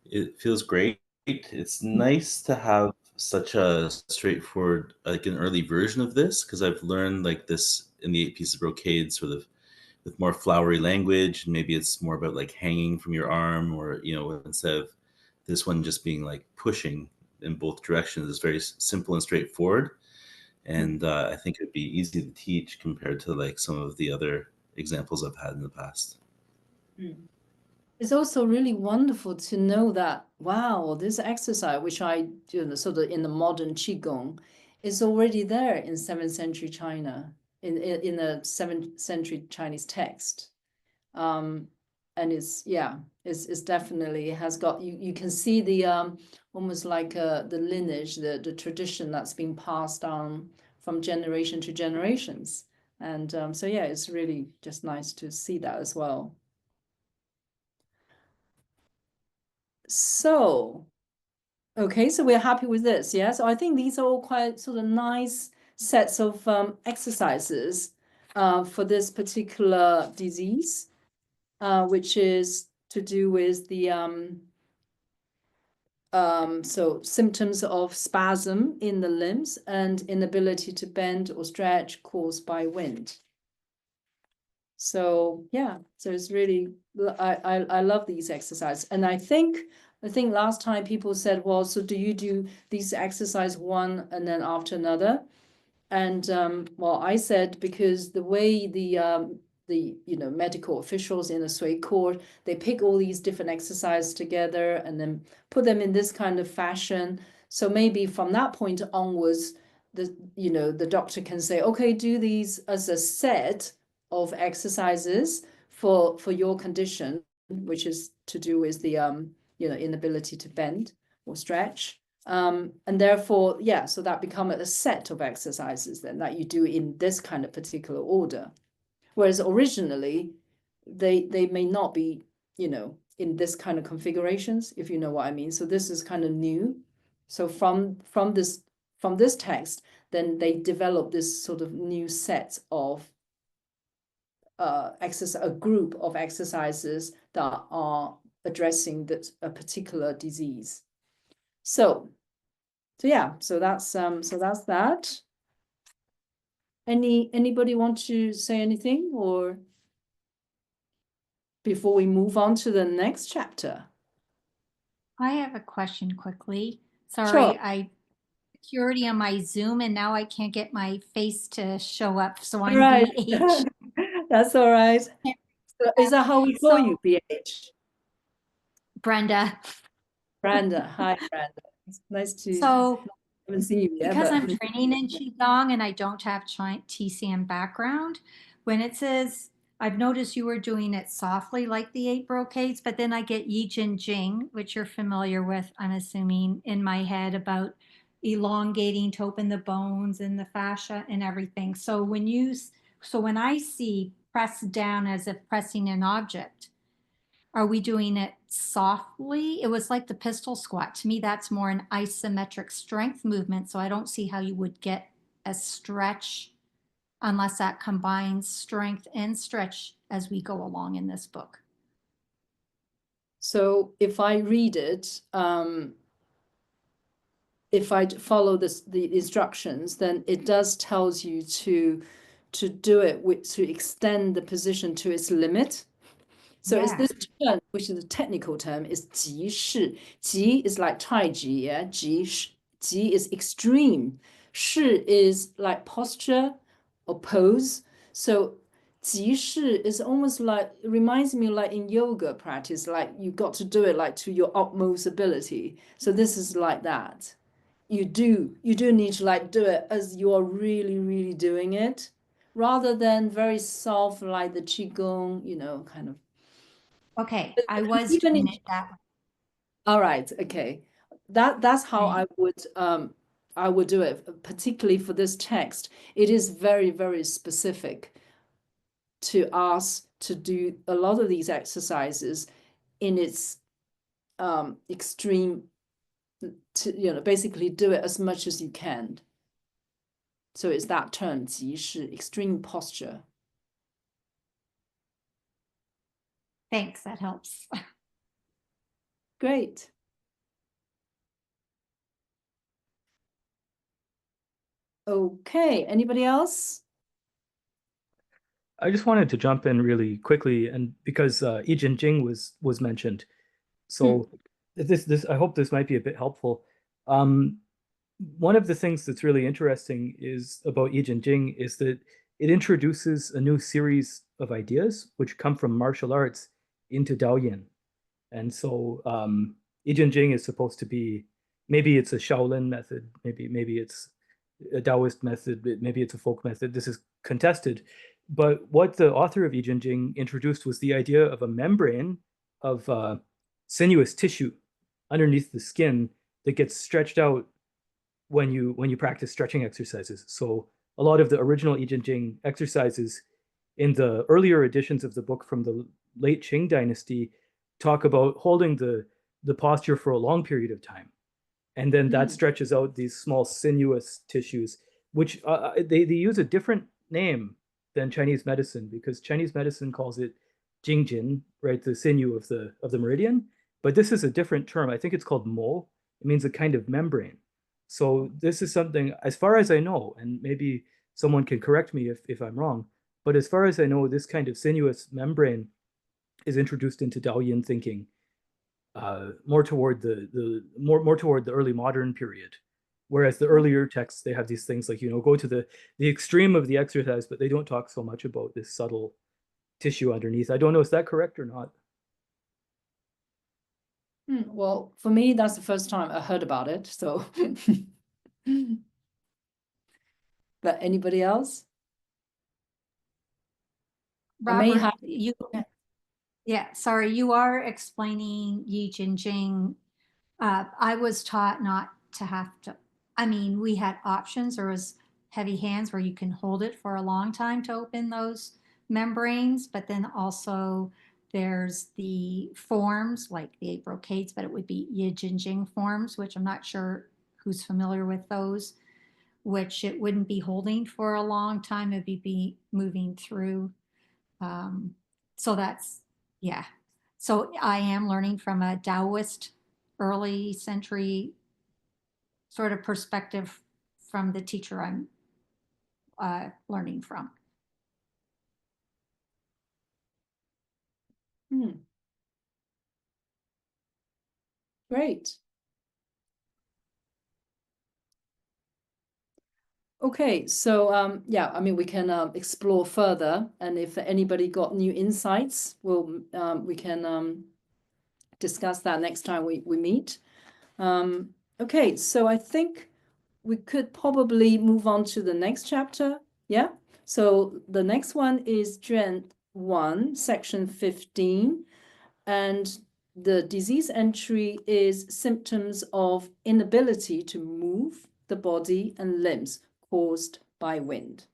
It feels great. It's nice to have such a straightforward, like an early version of this, because I've learned like this in the 8 Pieces of Brocade, sort of with more flowery language. Maybe it's more about like hanging from your arm, or instead of this one just being like pushing in both directions. It's very simple and straightforward, and I think it'd be easy to teach compared to like some of the other examples I've had in the past. It's also really wonderful to know that, wow, this exercise, which I do sort of in the modern Qigong, is already there in 7th century China, in the 7th century Chinese text. And it's definitely has got, you can see the almost like the lineage, the tradition that's been passed on from generation to generations. And so yeah, it's really just nice to see that as well. So, okay, so we're happy with this, yeah? So I think these are all quite sort of nice sets of exercises for this particular disease, which is to do with the so symptoms of spasm in the limbs and inability to bend or stretch caused by wind. So yeah, so it's really, I love these exercises. And I think last time people said, well, so do you do these exercise one and then after another? And well, I said, because the way the medical officials in the Sui court, they pick all these different exercises together and then put them in this kind of fashion. So maybe from that point onwards, the doctor can say, okay, do these as a set of exercises for your condition, which is to do with the inability to bend or stretch. And therefore, yeah, so that become a set of exercises then that you do in this kind of particular order. Whereas originally, they may not be, in this kind of configurations, if you know what I mean. So this is kind of new. So from this text, then they develop this sort of new set of a group of exercises that are addressing a particular disease. So yeah, so that's that. Anybody want to say anything, or before we move on to the next chapter? I have a question quickly. Sorry, Sure. I security on my Zoom and now I can't get my face to show up. So I'm Right. BH. That's all right. So is that how we call you, BH? Brenda. Brenda. Hi, Brenda. It's nice to haven't seen you yet. Because I'm training in Qigong and I don't have TCM background, when it says, I've noticed you were doing it softly like the 8 brocades, but then I get Yi Jin Jing, which you're familiar with, I'm assuming, in my head about elongating to open the bones and the fascia and everything. So when I see press down as if pressing an object, are we doing it softly? It was like the pistol squat. To me, that's more an isometric strength movement. So I don't see how you would get a stretch unless that combines strength and stretch as we go along in this book. So if I read it, if I follow the instructions, then it does tells you to do it to extend the position to its limit. So it's this term, which is a technical term, is 极势. 极 is like Tai Chi, yeah? 极 is extreme. 势 is like posture or pose. So ji shi is almost like, it reminds me like in yoga practice, like you got to do it like to your utmost ability. So this is like that. You do need to like do it as you are really, really doing it, rather than very soft like the qigong, you know, kind of. Okay, I was Even doing in- it that way. All right, okay. That's how Right. I would do it, particularly for this text. It is very, very specific to us to do a lot of these exercises in its extreme, to, you know, basically do it as much as you can. So it's that term, 即是 extreme posture. Thanks, that helps. Great. Okay, anybody else? I just wanted to jump in really quickly, and because I Ching Jing was mentioned, so this I hope this might be a bit helpful. One of the things that's really interesting is about I Ching Jing is that it introduces a new series of ideas which come from martial arts into Daoyin. And so I Ching Jing is supposed to be, maybe it's a Shaolin method, maybe it's a Taoist method, maybe it's a folk method. This is contested. But what the author of I Ching Jing introduced was the idea of a membrane of sinuous tissue underneath the skin that gets stretched out when you practice stretching exercises. So a lot of the original I Ching Jing exercises in the earlier editions of the book from the late Qing dynasty talk about holding the posture for a long period of time. And then that stretches out these small sinuous tissues, which they use a different name than Chinese medicine, because Chinese medicine calls it jingjin, right, the sinew of the meridian. But this is a different term. I think it's called mo. It means a kind of membrane. So this is something, as far as I know, and maybe someone can correct me if I'm wrong, but as far as I know, this kind of sinuous membrane is introduced into Daoyin thinking more toward the early modern period. Whereas the earlier texts, they have these things like, you know, go to the extreme of the exercise, but they don't talk so much about this subtle tissue underneath. I don't know, is that correct or not? Well, for me, that's the first time I heard about it. So, but anybody else? Robert, yeah, sorry, you are explaining I Ching Jing. I was taught not to have to, I mean, we had options. There was heavy hands where you can hold it for a long time to open those membranes, but then also there's the forms like the 8 brocades, but it would be I Ching Jing forms, which I'm not sure who's familiar with those, which it wouldn't be holding for a long time. It'd be moving through. So that's, yeah. So I am learning from a Taoist early century sort of perspective from the teacher I'm learning from. Great. Okay, so yeah, I mean, we can explore further, and if anybody got new insights, we can discuss that next time we meet. Okay, so I think we could probably move on to the next chapter. Yeah, so the next one is Juan 1, section 15, and the disease entry is symptoms of inability to move the body and limbs caused by wind.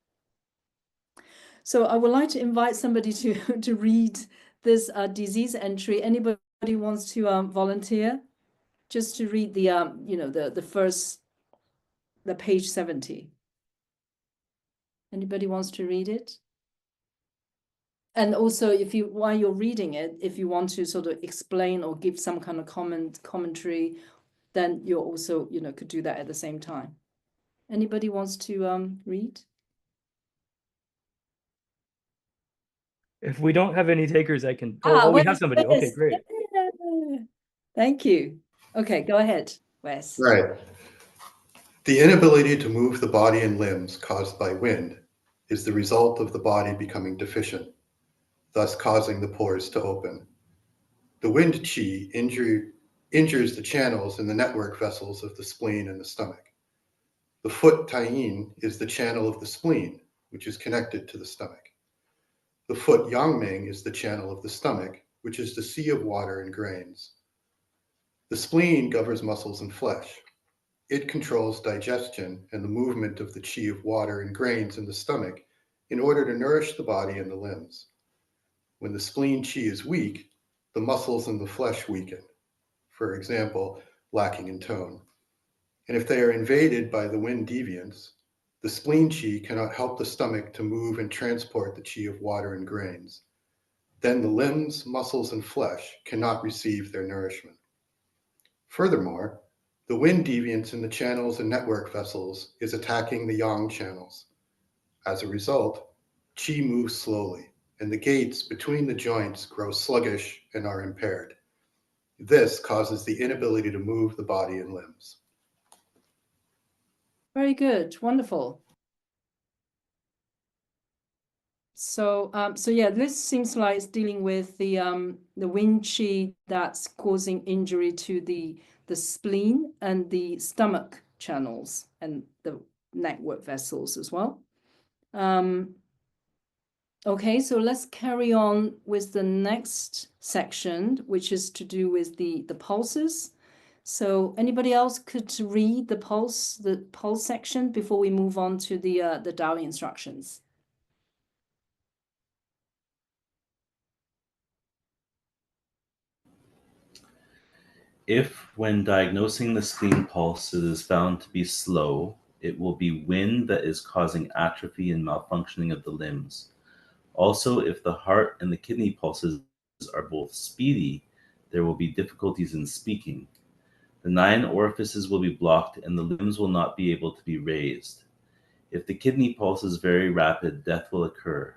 So I would like to invite somebody to read this disease entry. Anybody wants to volunteer? Just to read the you know, the page 70. Anybody wants to read it? And also, while you're reading it, if you want to sort of explain or give some kind of commentary, then you also, you know, could do that at the same time. Anybody wants to read? If we don't have any takers, I can. Oh, we have somebody. Wes. Okay, great. Yeah. Thank you. Okay, go ahead, Wes. Right. The inability to move the body and limbs caused by wind is the result of the body becoming deficient, thus causing the pores to open. The wind qi injures the channels in the network vessels of the spleen and the stomach. The foot taiyin is the channel of the spleen, which is connected to the stomach. The foot yangming is the channel of the stomach, which is the sea of water and grains. The spleen governs muscles and flesh. It controls digestion and the movement of the qi of water and grains in the stomach in order to nourish the body and the limbs. When the spleen qi is weak, the muscles and the flesh weaken, for example, lacking in tone. And if they are invaded by the wind deviants, the spleen qi cannot help the stomach to move and transport the qi of water and grains. Then the limbs, muscles, and flesh cannot receive their nourishment. Furthermore, the wind deviance in the channels and network vessels is attacking the yang channels. As a result, qi moves slowly, and the gates between the joints grow sluggish and are impaired. This causes the inability to move the body and limbs. Very good, wonderful. So, yeah, this seems like it's dealing with the wind qi that's causing injury to the spleen and the stomach channels and the network vessels as well. Okay, so let's carry on with the next section, which is to do with the pulses. So anybody else could read the pulse section before we move on to the DAOI instructions? If, when diagnosing the spleen pulse, it is found to be slow, it will be wind that is causing atrophy and malfunctioning of the limbs. Also, if the heart and the kidney pulses are both speedy, there will be difficulties in speaking. The 9 orifices will be blocked and the limbs will not be able to be raised. If the kidney pulse is very rapid, death will occur.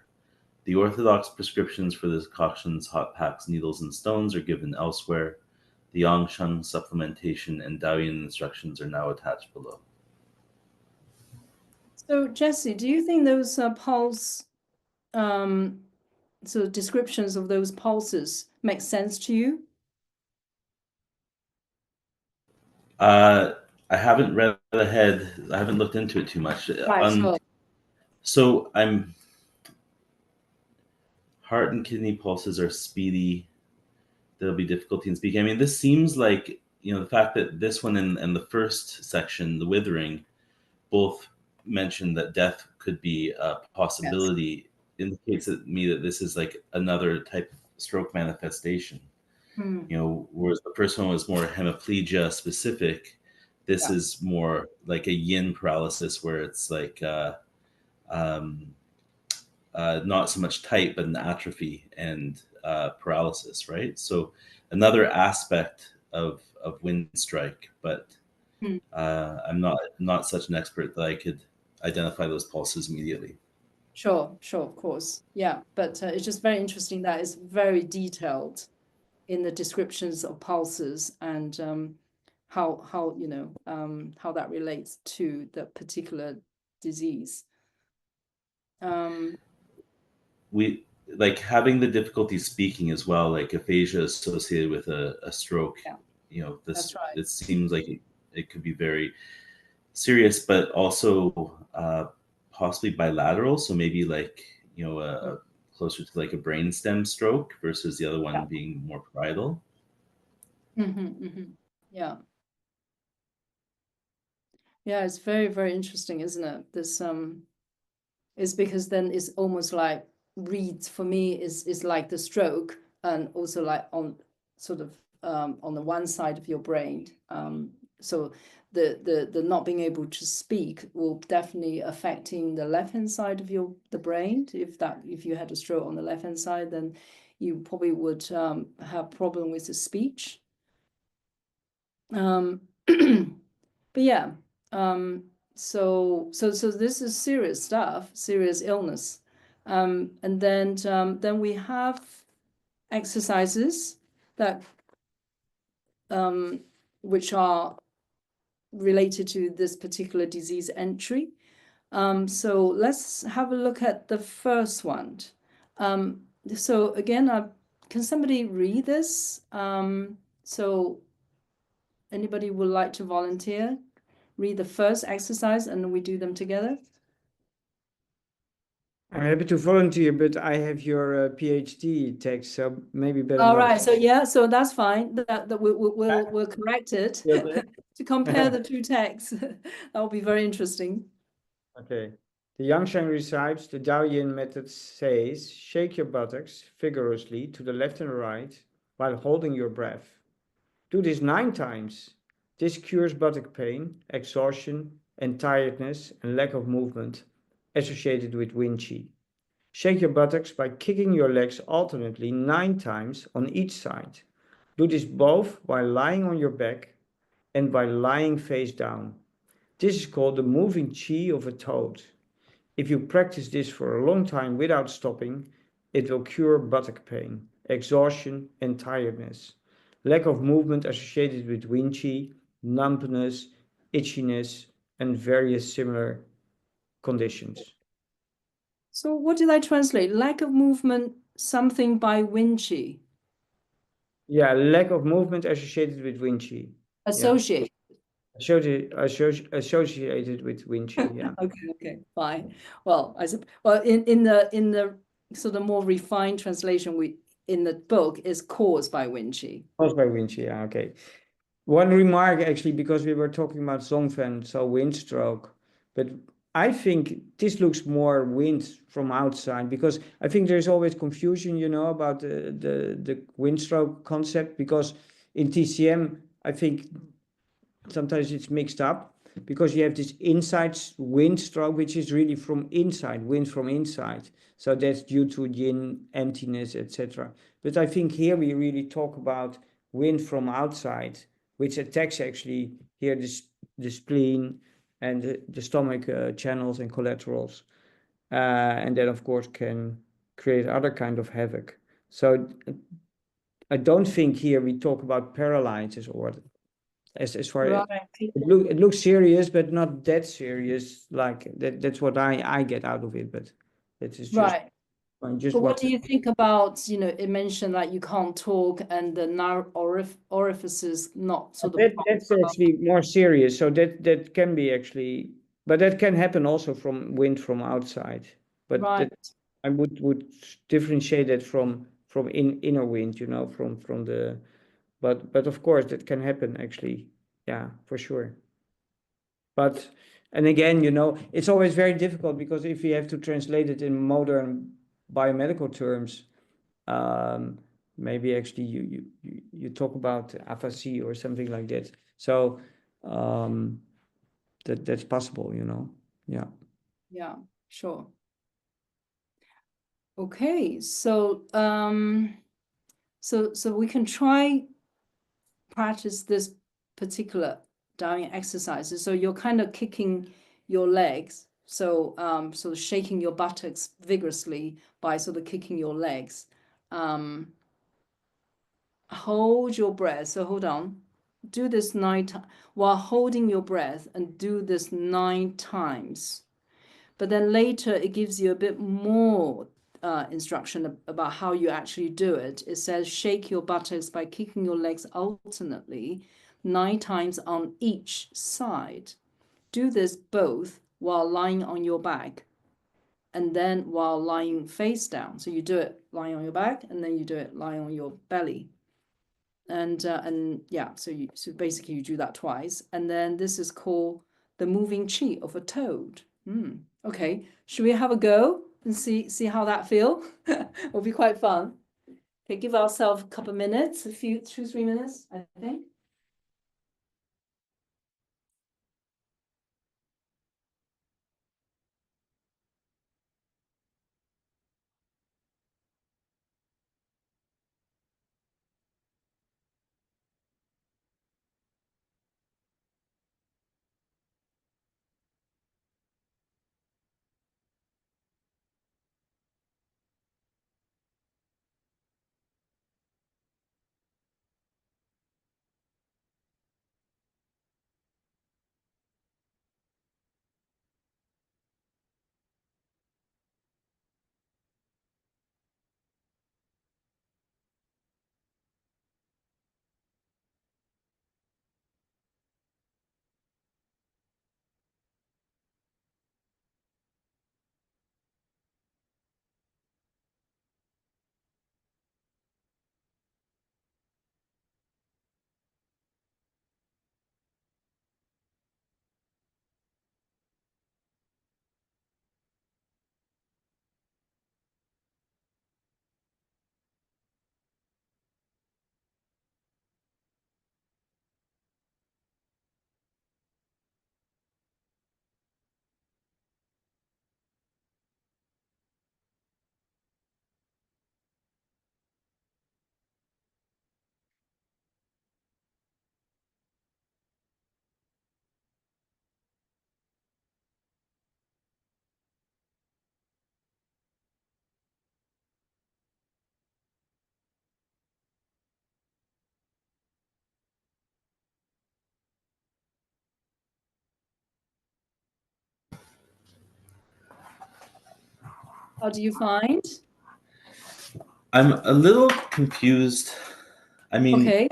The orthodox prescriptions for the decoctions, hot packs, needles, and stones are given elsewhere. The Yangsheng supplementation and Daoyin instructions are now attached below. So, Jesse, do you think those pulse, so descriptions of those pulses make sense to you? I haven't read ahead. I haven't looked into it too much. Right. So I'm heart and kidney pulses are speedy. There'll be difficulty in speaking. I mean, this seems like, the fact that this one and the first section, the withering, both mentioned that death could be a possibility, indicates to me that this is like another type of stroke manifestation. Whereas the first one was more hemiplegia specific, this is more like a yin paralysis where it's like not so much tight, but an atrophy and paralysis, right? So another aspect of wind strike, but I'm not such an expert that I could identify those pulses immediately. Sure, of course. Yeah, but it's just very interesting that it's very detailed in the descriptions of pulses and how that relates to the particular disease. We like having the difficulty speaking as well, like aphasia associated with a stroke. That's right. It seems like it could be very serious, but also possibly bilateral. So maybe like closer to like a brainstem stroke versus the other one being more parietal. Yeah. Yeah, it's very, very interesting, isn't it? This is because then it's almost like reads for me is like the stroke and also like on sort of on the one side of your brain. So the not being able to speak will definitely affecting the left hand side of the brain. If you had a stroke on the left hand side, then you probably would have problem with the speech. But yeah, so this is serious stuff, serious illness. And then we have exercises that which are related to this particular disease entry. So let's have a look at the first one. So again, can somebody read this? So anybody would like to volunteer? Read the first exercise and we do them together. I'm happy to volunteer, but I have your PhD text, so maybe better All not. right, so yeah, so that's fine. That we'll correct it to compare the two texts. That will be very interesting. Okay. The Yang recites the Daoyin method says, shake your buttocks vigorously to the left and right while holding your breath. Do this 9 times. This cures buttock pain, exhaustion, and tiredness and lack of movement associated with Wen Qi. Shake your buttocks by kicking your legs alternately 9 times on each side. Do this both while lying on your back and by lying face down. This is called the moving Qi of a toad. If you practice this for a long time without stopping, it will cure buttock pain, exhaustion, and tiredness. Lack of movement associated with Wen Qi, numbness, itchiness, and various similar conditions. So what did I translate? Lack of movement, something by Wen Qi. Yeah, lack of movement associated with Wen Qi. Associate. Associated with Wen Qi, yeah. Okay, fine. Well, in the sort of more refined translation, in the book is caused by Wen Qi. Caused by Wen Qi, yeah, okay. One remark actually, because we were talking about Zongfen, so windstroke, but I think this looks more wind from outside, because I think there's always confusion, about the windstroke concept, because in TCM, I think sometimes it's mixed up, because you have this inside wind stroke, which is really from inside, wind from inside. So that's due to yin, emptiness, etc. But I think here we really talk about wind from outside, which attacks actually here the spleen and the stomach channels and collaterals. And then, of course, can create other kind of havoc. So I don't think here we talk about paralysis or as far as Right. it looks serious, but not that serious. Like that's what I get out of it. But it is just Right. just But what what do you think about, it mentioned that you can't talk and the narrow orifices not sort of. that's actually more serious. So that can be actually, but that can happen also from wind from outside. But Right. that I would differentiate that from inner wind, from the. But of course that can happen actually. Yeah, for sure. But and again, it's always very difficult, because if you have to translate it in modern biomedical terms, maybe actually you talk about aphasia or something like that. So that's possible, Yeah. Yeah, sure. Okay, so so we can try practice this particular Daoyin exercises. So you're kind of kicking your legs. So sort of shaking your buttocks vigorously by sort of kicking your legs. Hold your breath. So hold on. Do this 9 times while holding your breath, and do this 9 times. But then later it gives you a bit more instruction about how you actually do it. It says shake your buttocks by kicking your legs alternately 9 times on each side. Do this both while lying on your back and then while lying face down. So you do it lying on your back and then you do it lying on your belly. And yeah, so basically you do that twice. And then this is called the moving qi of a toad. Okay, should we have a go and see how that feel? It'll be quite fun. Okay, give ourselves a couple minutes, 2-3 minutes, I think. How do you find? I'm a little confused. I mean, Okay.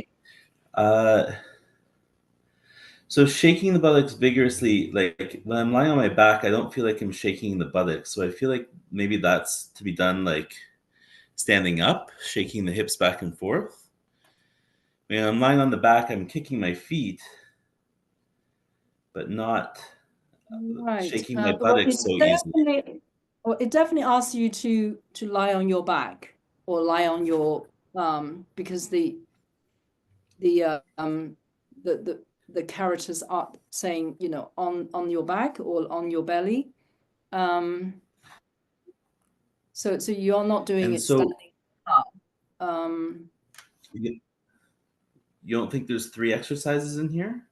So shaking the buttocks vigorously, like when I'm lying on my back, I don't feel like I'm shaking the buttocks. So I feel like maybe that's to be done like standing up, shaking the hips back and forth. When I'm lying on the back, I'm kicking my feet, but not Right. shaking my Well, buttocks so easily. it definitely asks you to lie on your back or lie on your because the characters are saying, you know, on your back or on your belly. So you're not doing And it so standing up. you don't think there's 3 exercises in here?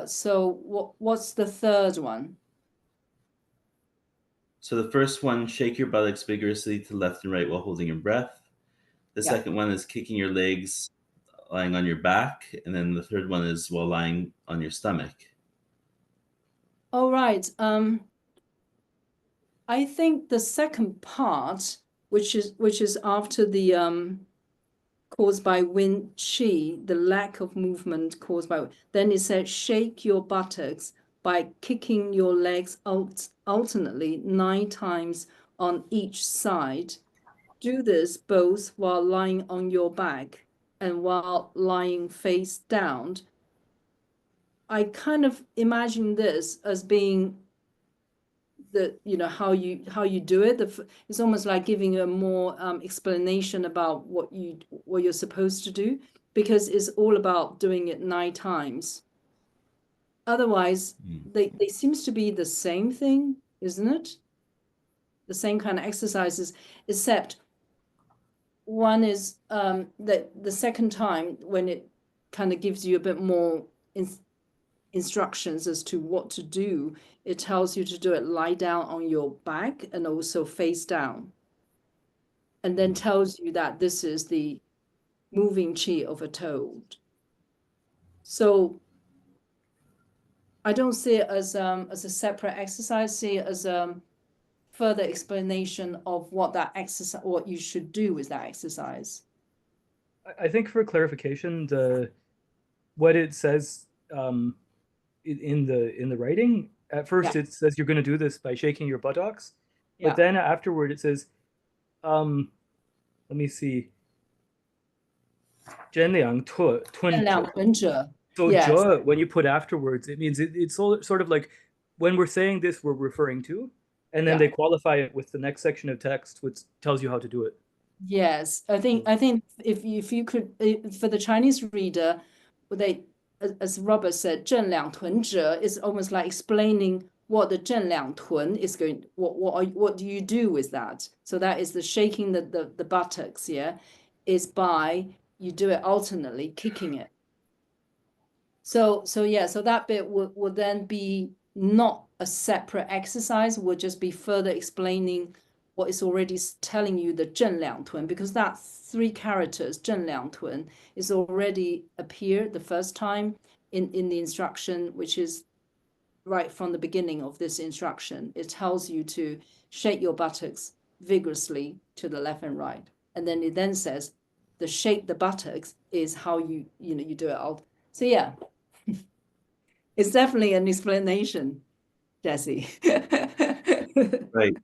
So what's the third one? So the first one, shake your buttocks vigorously to left and right while holding your breath. The Yeah. second one is kicking your legs lying on your back. And then the third one is while lying on your stomach. All right. I think the second part, which is after the caused by wind chi, the lack of movement caused by, then it said shake your buttocks by kicking your legs alternately 9 times on each side. Do this both while lying on your back and while lying face down. I kind of imagine this as being the, you know, how you do it. It's almost like giving a more explanation about what you're supposed to do, because it's all about doing it 9 times. Otherwise, they seems to be the same thing, isn't it? The same kind of exercises, except one is the second time when it kind of gives you a bit more instructions as to what to do. It tells you to do it lie down on your back and also face down. And then tells you that this is the moving chi of a toad. So I don't see it as a separate exercise, see it as a further explanation of what that exercise, what you should do with that exercise. I think for clarification, what it says in the writing, at first it says you're going to do this by shaking your buttocks, but then afterward it says, let me see, 真两吞 So yes. when you put afterwards, it means it's sort of like when we're saying this, we're referring to, and then they qualify it with the next section of text, which tells you how to do it. Yes, I think if you could, for the Chinese reader, they, as Robert said, 正两臀者 is almost like explaining what the 正两臀 is going. What do you do with that? So that is the shaking the buttocks. Yeah, is by you do it alternately, kicking it. So that bit would then be not a separate exercise, would just be further explaining what is already telling you the 正两臀, because that 3 characters, 正两臀, is already appeared the first time in the instruction, which is right from the beginning of this instruction. It tells you to shake your buttocks vigorously to the left and right. And then it then says the shake the buttocks is how you do it all. So yeah, it's definitely an explanation, Jesse. Right.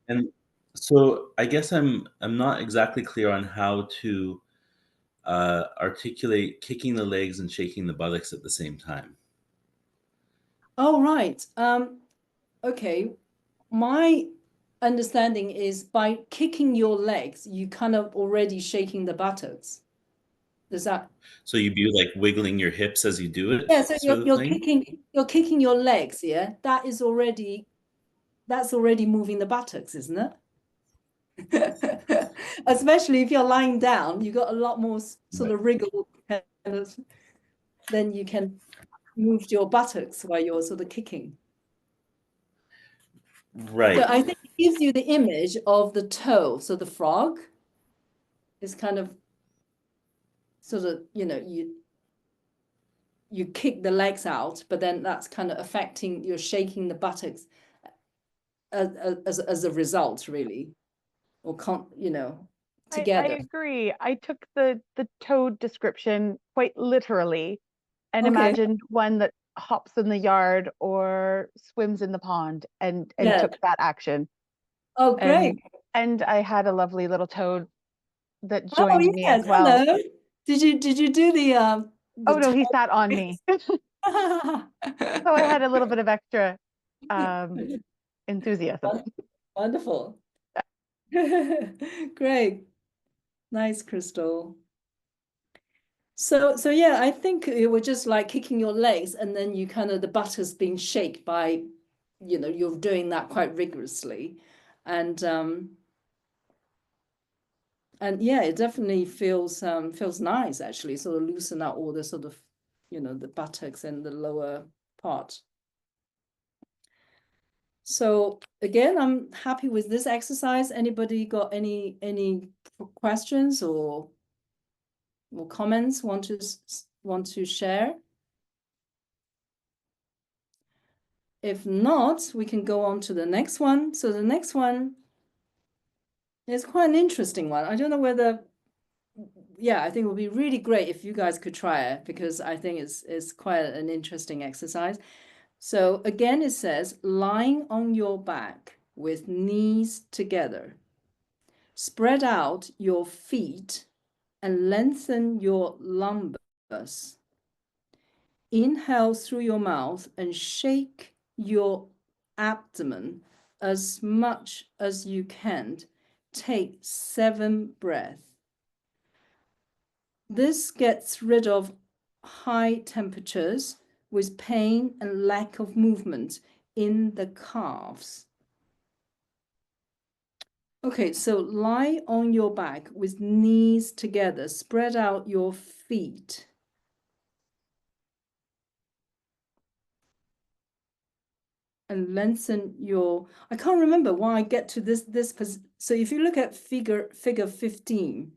And so I guess I'm not exactly clear on how to articulate kicking the legs and shaking the buttocks at the same time. Oh, right. Okay. My understanding is by kicking your legs, you kind of already shaking the buttocks. Does that? So you'd be like wiggling your hips as you do it? Yeah, so you're kicking your legs, yeah? That's already moving the buttocks, isn't it? Especially if you're lying down, you got a lot more sort of wriggle, then you can move your buttocks while you're sort of kicking. Right. So I think it gives you the image of the toe. So the frog is kind of sort of, you kick the legs out, but then that's kind of affecting, you're shaking the buttocks as a result, really, or I together. agree. I took the toad description quite literally and Okay. imagined one that hops in the yard or swims in the pond and Yeah. took that action. Oh, great. And I had a lovely little toad that Oh, joined me yes. as well. Hello. Did you do the Oh no, he sat on me. So I had a little bit of extra enthusiasm. Wonderful. Great. Nice, Crystal. So yeah, I think it was just like kicking your legs, and then you kind of the butter's being shaped by, you're doing that quite rigorously, and yeah, it definitely feels nice actually, sort of loosen out all the sort of, the buttocks and the lower part. So again, I'm happy with this exercise. Anybody got any questions or comments want to share? If not, we can go on to the next one. So the next one is quite an interesting one. I don't know whether, yeah, I think it would be really great if you guys could try it, because I think it's quite an interesting exercise. So again, it says lying on your back with knees together. Spread out your feet and lengthen your lumbus. Inhale through your mouth and shake your abdomen as much as you can. Take 7 breaths. This gets rid of high temperatures with pain and lack of movement in the calves. Okay, so lie on your back with knees together. Spread out your feet. And lengthen your, I can't remember why I get to this, so if you look at figure 15,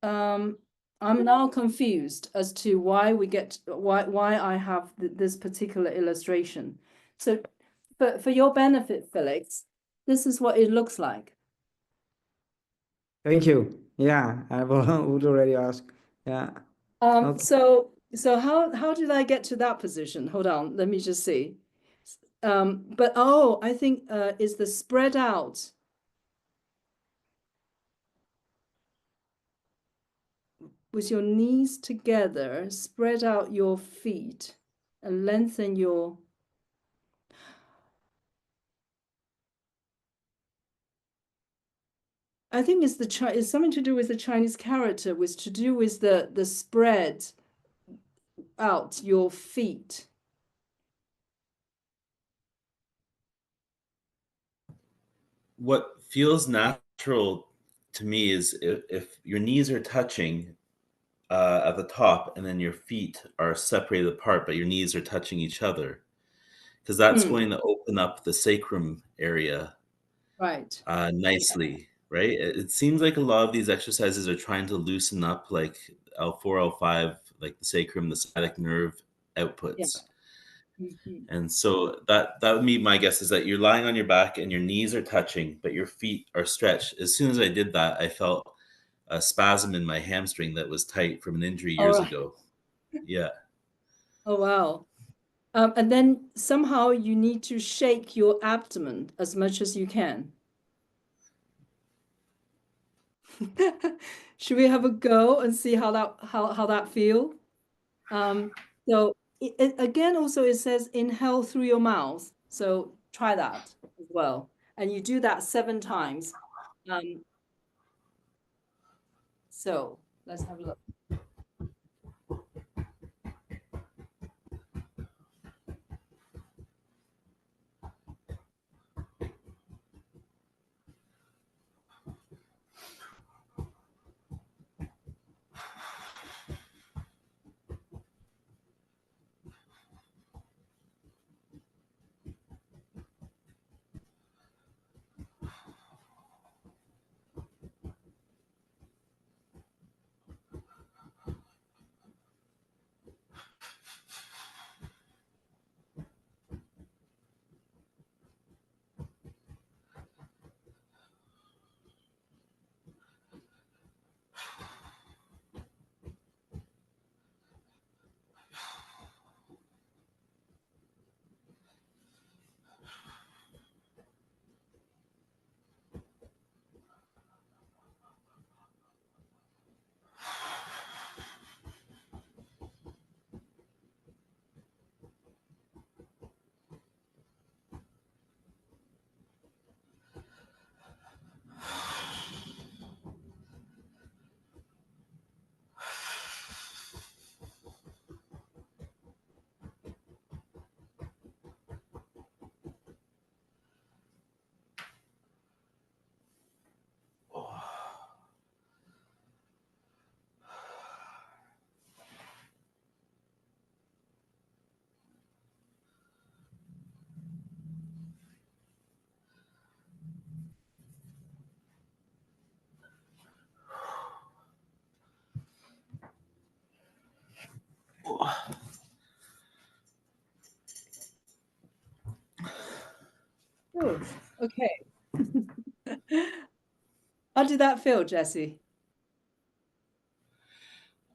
I'm now confused as to why we get, why I have this particular illustration. So for your benefit, Felix, this is what it looks like. Thank you. Yeah, I would already ask. Yeah. Okay. So how did I get to that position? Hold on, let me just see. But I think is the spread out. With your knees together, spread out your feet and lengthen your. I think it's something to do with the Chinese character, was to do with the spread out your feet. What feels natural to me is if your knees are touching at the top and then your feet are separated apart, but your knees are touching each other, because that's going to open up the sacrum area Right. Nicely, right? It seems like a lot of these exercises are trying to loosen up like L4, L5, like the sacrum, the sciatic nerve outputs. Yeah. And so that would be my guess, is that you're lying on your back and your knees are touching, but your feet are stretched. As soon as I did that, I felt a spasm in my hamstring that was tight from an injury years ago. Yeah. Oh, wow. And then somehow you need to shake your abdomen as much as you can. Should we have a go and see how that feel? So again, also it says inhale through your mouth. So try that as well. And you do that 7 times. So let's have a look. Oh, okay. How did that feel, Jesse?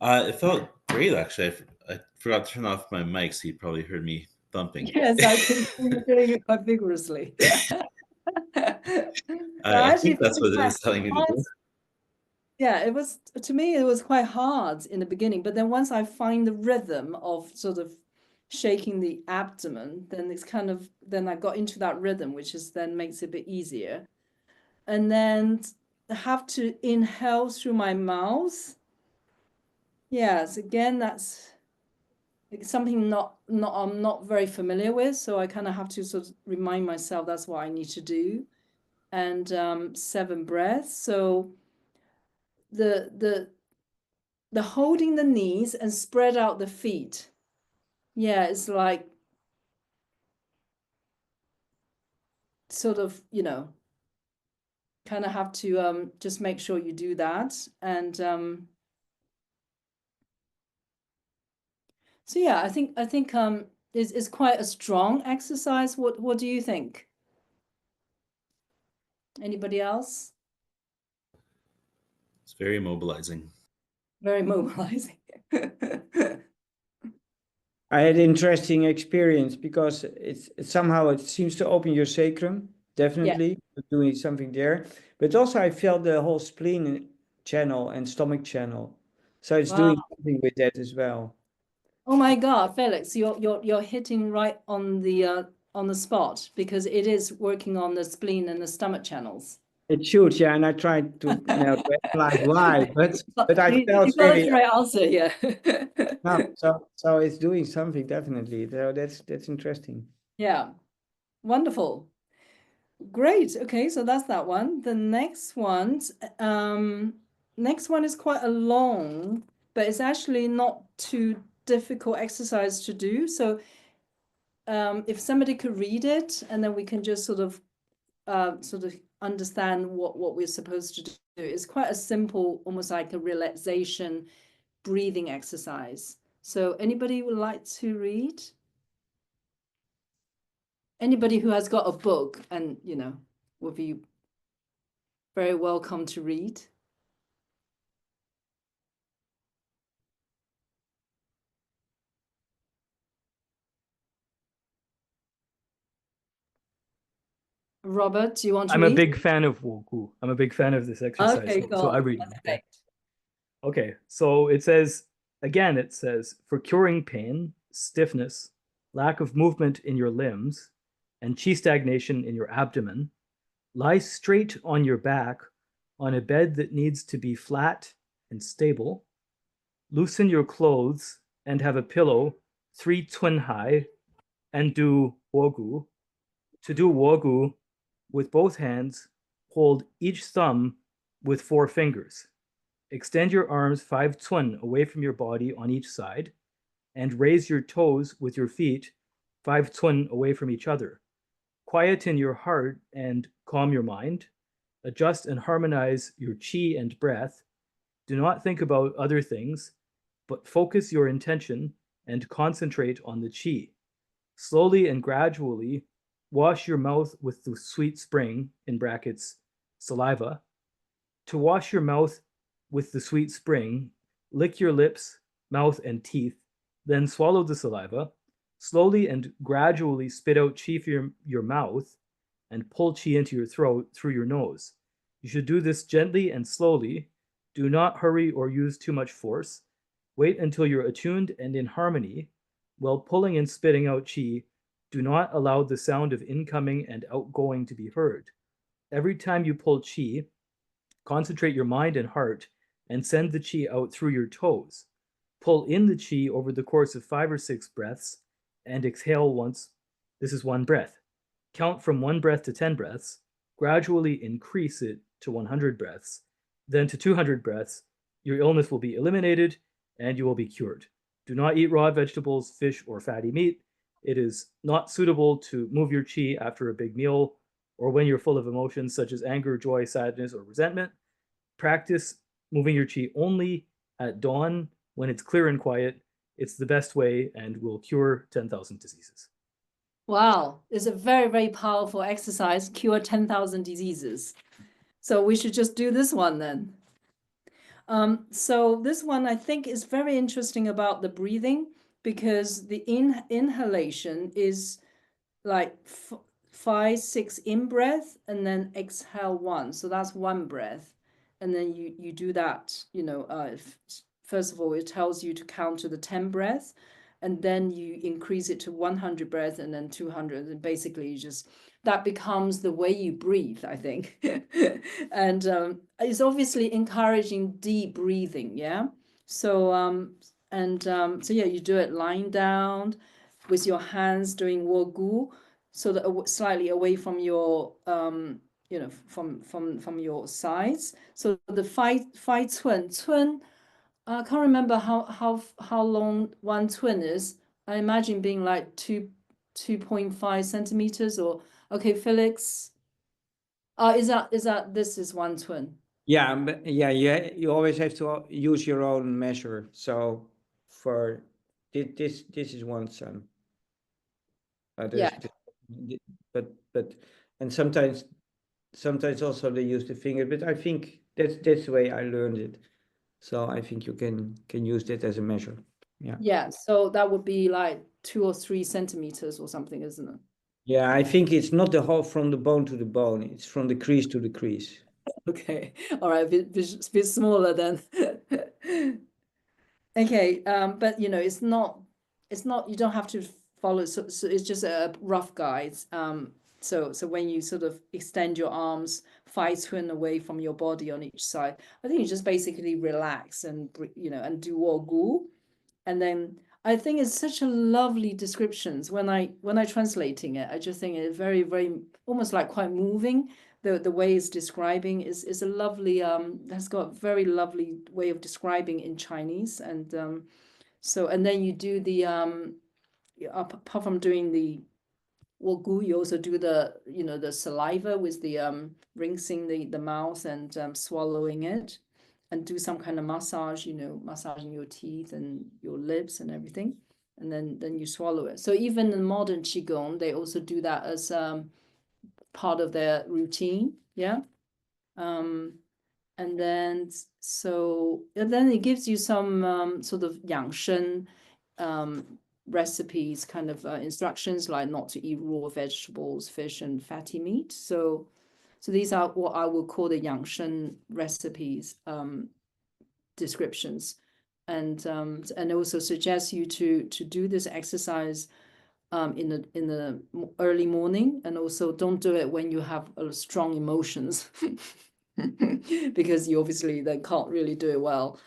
It felt great, actually. I forgot to turn off my mic, so you probably heard me thumping. Yes, I can see you doing it quite vigorously. I think that's what it is telling me to do. Yeah, it was, to me, it was quite hard in the beginning, but then once I find the rhythm of sort of shaking the abdomen, then it's kind of, then I got into that rhythm, which is then makes it a bit easier. And then I have to inhale through my mouth. Yes, again, that's something I'm not very familiar with, so I kind of have to sort of remind myself that's what I need to do. And 7 breaths. So the holding the knees and spread out the feet. Yeah, it's like sort of, you know, kind of have to just make sure you do that. And so yeah, I think it's quite a strong exercise. What do you think? Anybody else? It's very mobilizing. Very mobilizing. I had interesting experience because it's somehow it seems to open your sacrum, definitely doing something there. But also I felt the whole spleen channel and stomach channel. So it's doing something with that as well. Oh my God, Felix, you're hitting right on the spot, because it is working on the spleen and the stomach channels. It should, yeah, and I tried to now to analyze why, but I you felt got really the right answer, yeah. no, so it's doing something definitely. So that's interesting. Yeah, wonderful. Great. Okay, so that's that one. The next one is quite a long, but it's actually not too difficult exercise to do. So if somebody could read it, and then we can just sort of understand what we're supposed to do. It's quite a simple, almost like a relaxation breathing exercise. So anybody would like to read? Anybody who has got a book and, you know, would be very welcome to read. Robert, do you want to I'm read? a big fan of Wogu. I'm a big fan of this exercise. Okay, so I read. Okay. Okay, so it says, again, it says, for curing pain, stiffness, lack of movement in your limbs, and qi stagnation in your abdomen, lie straight on your back on a bed that needs to be flat and stable. Loosen your clothes and have a pillow 3 twin high and do wogu. To do wogu with both hands, hold each thumb with 4 fingers. Extend your arms 5 twin away from your body on each side, and raise your toes with your feet 5 twin away from each other. Quieten your heart and calm your mind. Adjust and harmonize your qi and breath. Do not think about other things, but focus your intention and concentrate on the qi. Slowly and gradually, wash your mouth with the sweet spring, in brackets, saliva. To wash your mouth with the sweet spring, lick your lips, mouth, and teeth, then swallow the saliva. Slowly and gradually spit out qi from your mouth and pull qi into your throat through your nose. You should do this gently and slowly. Do not hurry or use too much force. Wait until you're attuned and in harmony. While pulling and spitting out qi, do not allow the sound of incoming and outgoing to be heard. Every time you pull qi, concentrate your mind and heart and send the qi out through your toes. Pull in the qi over the course of 5 or 6 breaths and exhale once. This is 1 breath. Count from 1 breath to 10 breaths. Gradually increase it to 100 breaths, then to 200 breaths. Your illness will be eliminated and you will be cured. Do not eat raw vegetables, fish, or fatty meat. It is not suitable to move your qi after a big meal or when you're full of emotions such as anger, joy, sadness, or resentment. Practice moving your qi only at dawn when it's clear and quiet. It's the best way and will cure 10,000 diseases. Wow, it's a very, very powerful exercise, cure 10,000 diseases. So we should just do this one then. So this one I think is very interesting about the breathing because the inhalation is like 5, 6 in breath and then exhale 1. So that's 1 breath. And then you do that, first of all, it tells you to count to the 10 breaths. And then you increase it to 100 breaths and then 200. And basically, that becomes the way you breathe, I think. And it's obviously encouraging deep breathing, yeah? So, so yeah, you do it lying down with your hands doing wo gu, so that slightly away from your, from your sides. So the 5 cun, I can't remember how long 1 cun is. I imagine being like 2.5 centimeters or, okay, Felix. This is 1 cun? Yeah, but yeah, you always have to use your own measure. So for this is 1 cun. Yeah. But and sometimes also they use the finger, but I think that's the way I learned it. So I think you can use that as a measure. Yeah. Yeah, so that would be like 2 or 3 centimeters or something, isn't it? Yeah, I think it's not the whole from the bone to the bone. It's from the crease to the crease. Okay, all right, bit smaller then. Okay, but it's not, you don't have to follow, so it's just a rough guide. So when you sort of extend your arms 5 twin away from your body on each side, I think you just basically relax and and do wo gu. And then I think it's such a lovely descriptions when I translating it. I just think it's very, very almost like quite moving. The way it's describing is a lovely has got very lovely way of describing in Chinese. And and then you do the apart from doing the wo gu, you also do the the saliva with the rinsing the mouth and swallowing it, and do some kind of massage, massaging your teeth and your lips and everything, and then you swallow it. So even in modern qigong, they also do that as part of their routine, yeah. And then it gives you some sort of yang shen recipes, kind of instructions, like not to eat raw vegetables, fish, and fatty meat. So these are what I would call the yang shen recipes, descriptions, and also suggest you to do this exercise in the early morning, and also don't do it when you have strong emotions because you obviously then can't really do it well.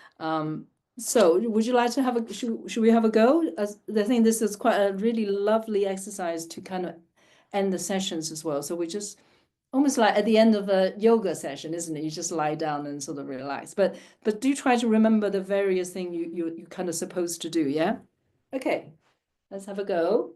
So would you like to have a should we have a go? I think this is quite a really lovely exercise to kind of end the sessions as well. So we just almost like at the end of a yoga session, isn't it? You just lie down and sort of relax. But do try to remember the various things you kind of supposed to do, yeah? Okay, let's have a go.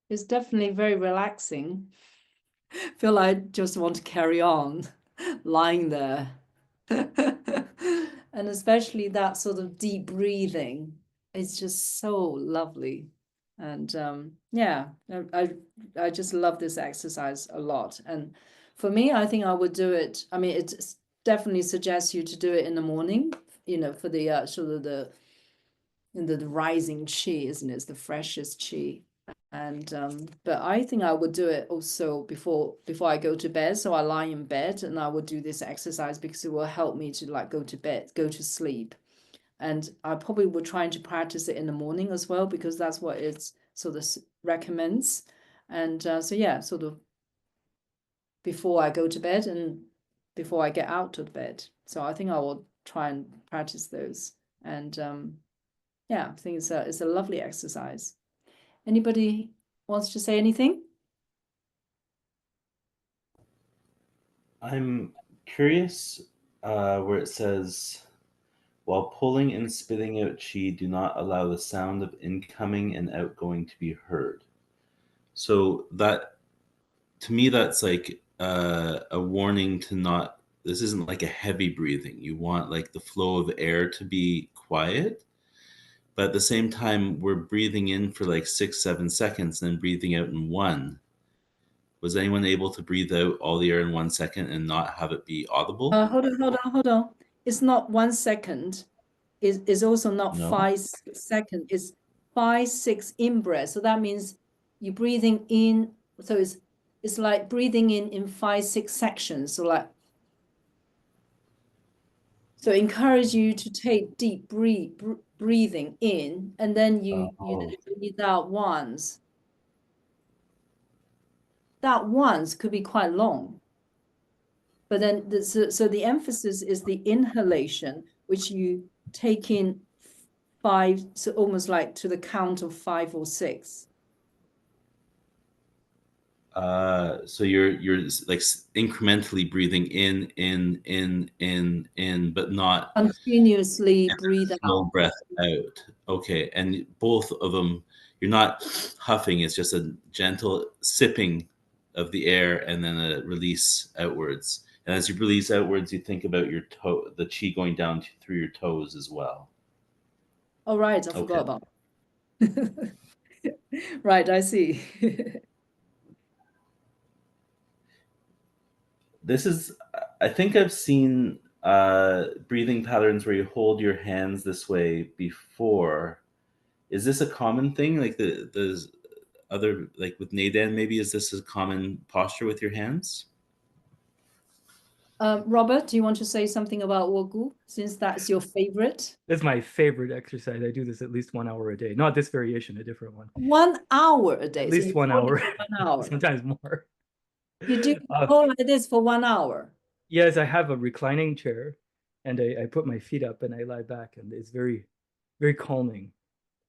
It's definitely very relaxing. Feel like I just want to carry on lying there. And especially that sort of deep breathing. It's just so lovely. And yeah, I just love this exercise a lot. And for me, I think I would do it. I mean, it definitely suggests you to do it in the morning, for the sort of the rising qi, isn't it? It's the freshest qi. And but I think I would do it also before I go to bed. So I lie in bed and I would do this exercise because it will help me to like go to bed, go to sleep. And I probably would try to practice it in the morning as well, because that's what it sort of recommends. And so yeah, sort of before I go to bed and before I get out of bed. So I think I will try and practice those. And yeah, I think it's a lovely exercise. Anybody wants to say anything? I'm curious where it says, while pulling and spitting out chi, do not allow the sound of incoming and outgoing to be heard. So that, to me, that's like a warning to not, this isn't like a heavy breathing. You want like the flow of air to be quiet. But at the same time, we're breathing in for like 6-7 seconds and then breathing out in one. Was anyone able to breathe out all the air in 1 second and not have it be audible? Hold on. It's not 1 second. It's also not No? 5 seconds. It's 5-6 in breath. So that means you're breathing in. So it's like breathing in 5-6 sections. So encourage you to take deep breathing in, and then you breathe out once. That once could be quite long. But then, so the emphasis is the inhalation, which you take in 5, so almost like to the count of 5 or 6. So you're like incrementally breathing in, but not Continuously breathe no out. breath out. Okay, and both of them, you're not huffing. It's just a gentle sipping of the air and then a release outwards. And as you release outwards, you think about your toe, the chi going down through your toes as well. Oh, right, I forgot about it. Right, I see. This is, I think I've seen breathing patterns where you hold your hands this way before. Is this a common thing? Like the other, like with Nadan, maybe, is this a common posture with your hands? Robert, do you want to say something about Wogu, since that's your favorite? That's my favorite exercise. I do this at least 1 hour a day. Not this variation, a different one. 1 hour a day. At least 1 hour. 1 hour. Sometimes more. You do all like this for 1 hour. Yes, I have a reclining chair, and I put my feet up and I lie back, and it's very, very calming.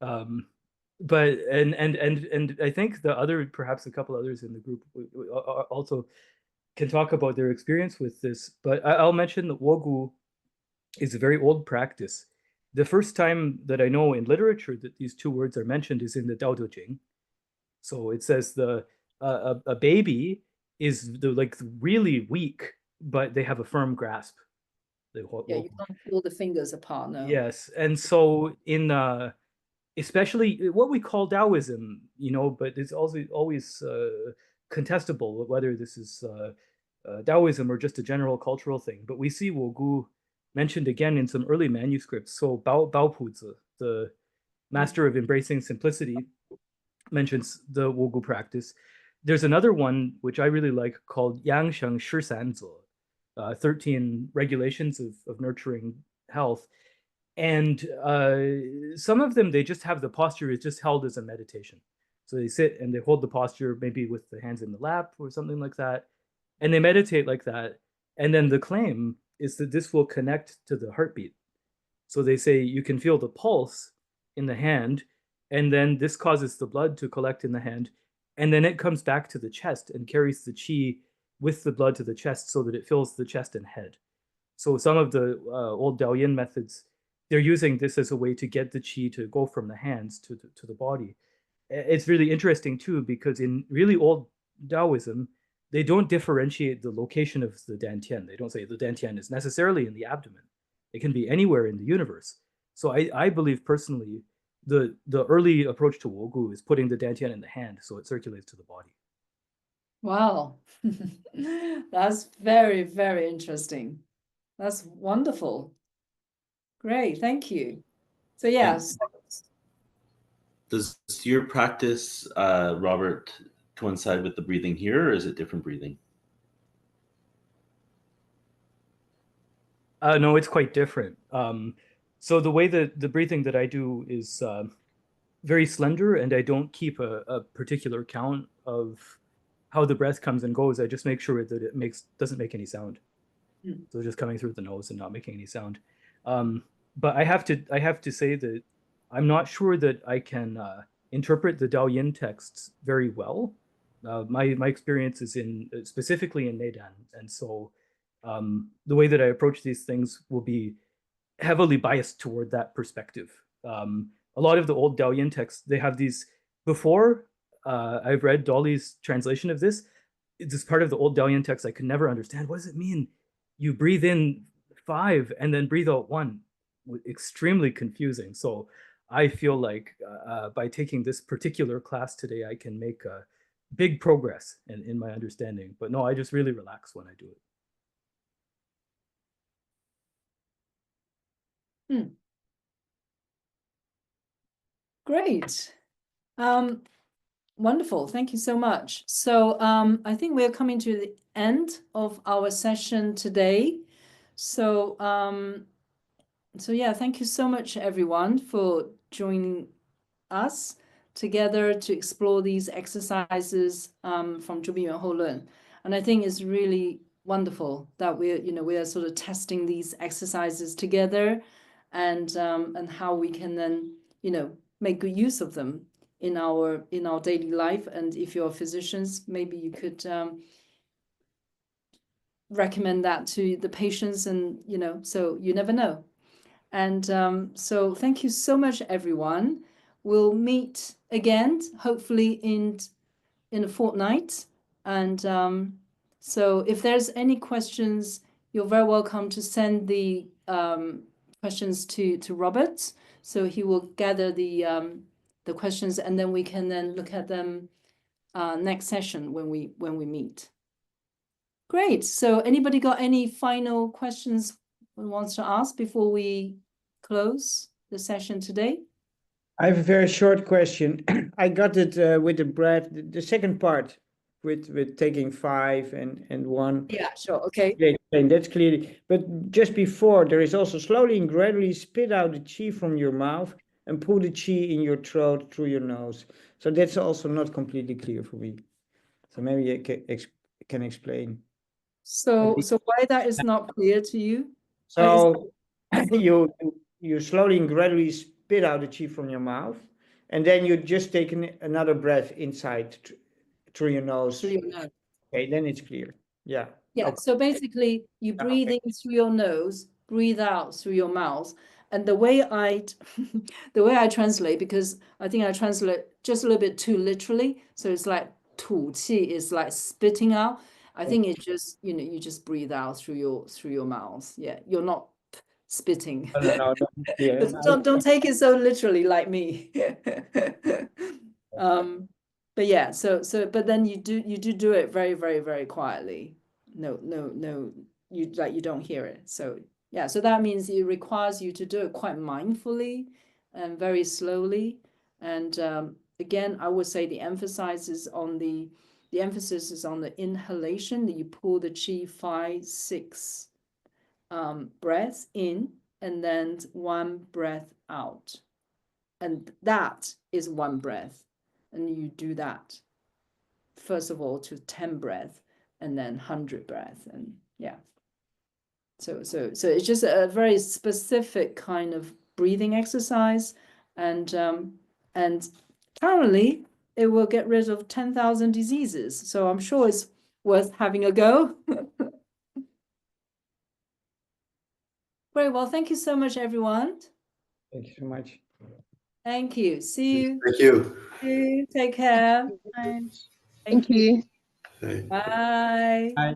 But and I think the other, perhaps a couple others in the group also can talk about their experience with this. But I'll mention that Wogu is a very old practice. The first time that I know in literature that these two words are mentioned is in the Dao De Jing. So it says a baby is like really weak, but they have a firm grasp. Yeah, you can't pull the fingers apart, no. Yes, and so in especially what we call Taoism, but it's also always contestable whether this is Taoism or just a general cultural thing. But we see Wogu mentioned again in some early manuscripts. So Bao Puzi, the master of embracing simplicity, mentions the Wogu practice. There's another one which I really like called Yang Sheng Shi San Zi, 13 regulations of nurturing health. And some of them, they just have the posture is just held as a meditation. So they sit and they hold the posture, maybe with the hands in the lap or something like that. And they meditate like that. And then the claim is that this will connect to the heartbeat. So they say you can feel the pulse in the hand, and then this causes the blood to collect in the hand. And then it comes back to the chest and carries the qi with the blood to the chest so that it fills the chest and head. So some of the old Daoyin methods, they're using this as a way to get the qi to go from the hands to the body. it's really interesting too, because in really old Taoism, they don't differentiate the location of the dantian. They don't say the dantian is necessarily in the abdomen. It can be anywhere in the universe. So I believe personally, the early approach to Wogu is putting the dantian in the hand so it circulates to the body. Wow. That's very, very interesting. That's wonderful. Great, thank you. So yes. Does your practice, Robert, coincide with the breathing here, or is it different breathing? No, it's quite different. So the way that the breathing that I do is very slender, and I don't keep a particular count of how the breath comes and goes. I just make sure that it doesn't make any sound. So just coming through the nose and not making any sound. But I have to say that I'm not sure that I can interpret the Daoyin texts very well. My experience is specifically in Neidan, and so the way that I approach these things will be heavily biased toward that perspective. A lot of the old Daoyin texts, they have these, before I've read Dolly's translation of this, this part of the old Daoyin text I could never understand. What does it mean? You breathe in 5 and then breathe out 1. Extremely confusing. So I feel like by taking this particular class today, I can make a big progress in my understanding. But no, I just really relax when I do it. Great. Wonderful. Thank you so much. So I think we're coming to the end of our session today. So yeah, thank you so much, everyone, for joining us together to explore these exercises from 主笔圆后论. And I think it's really wonderful that we are sort of testing these exercises together, and how we can then make good use of them in our daily life. And if you're physicians, maybe you could recommend that to the patients, and so you never know. And so thank you so much, everyone. We'll meet again, hopefully in a fortnight. And so if there's any questions, you're very welcome to send the questions to Robert. So he will gather the questions, and then we can then look at them next session when we meet. Great. So anybody got any final questions wants to ask before we close the session today? I have a very short question. I got it with the breath, the second part with taking 5 and 1. Yeah, sure. Okay. And that's clearly, but just before, there is also slowly and gradually spit out the qi from your mouth and pull the qi in your throat through your nose. So that's also not completely clear for me. So maybe you can explain. So why that is not clear to you? So you slowly and gradually spit out the qi from your mouth, and then you just take another breath inside through your nose. Through your nose. Okay, then it's clear. Yeah. Yeah. Okay. So basically, you breathe in through your nose, breathe out through your mouth. And the way I translate, because I think I translate just a little bit too literally. So it's like 吐气 is like spitting out. I think it just, you just breathe out through your mouth. Yeah, you're not spitting. No, yeah. Don't take it so literally like me. But yeah, but then you do it very, very, very quietly. No, you don't hear it. So yeah, so that means it requires you to do it quite mindfully and very slowly. And again, I would say the emphasis is on the inhalation, that you pull the qi 5, 6 breaths in, and then 1 breath out. And that is 1 breath. And you do that, first of all, to 10 breaths, and then 100 breaths. And yeah. So it's just a very specific kind of breathing exercise. And apparently it will get rid of 10,000 diseases. So I'm sure it's worth having a go. Very well. Thank you so much, everyone. Thank you so much. Thank you. See you. Thank you. Take care. Bye. Thank you. Okay. Bye. Bye.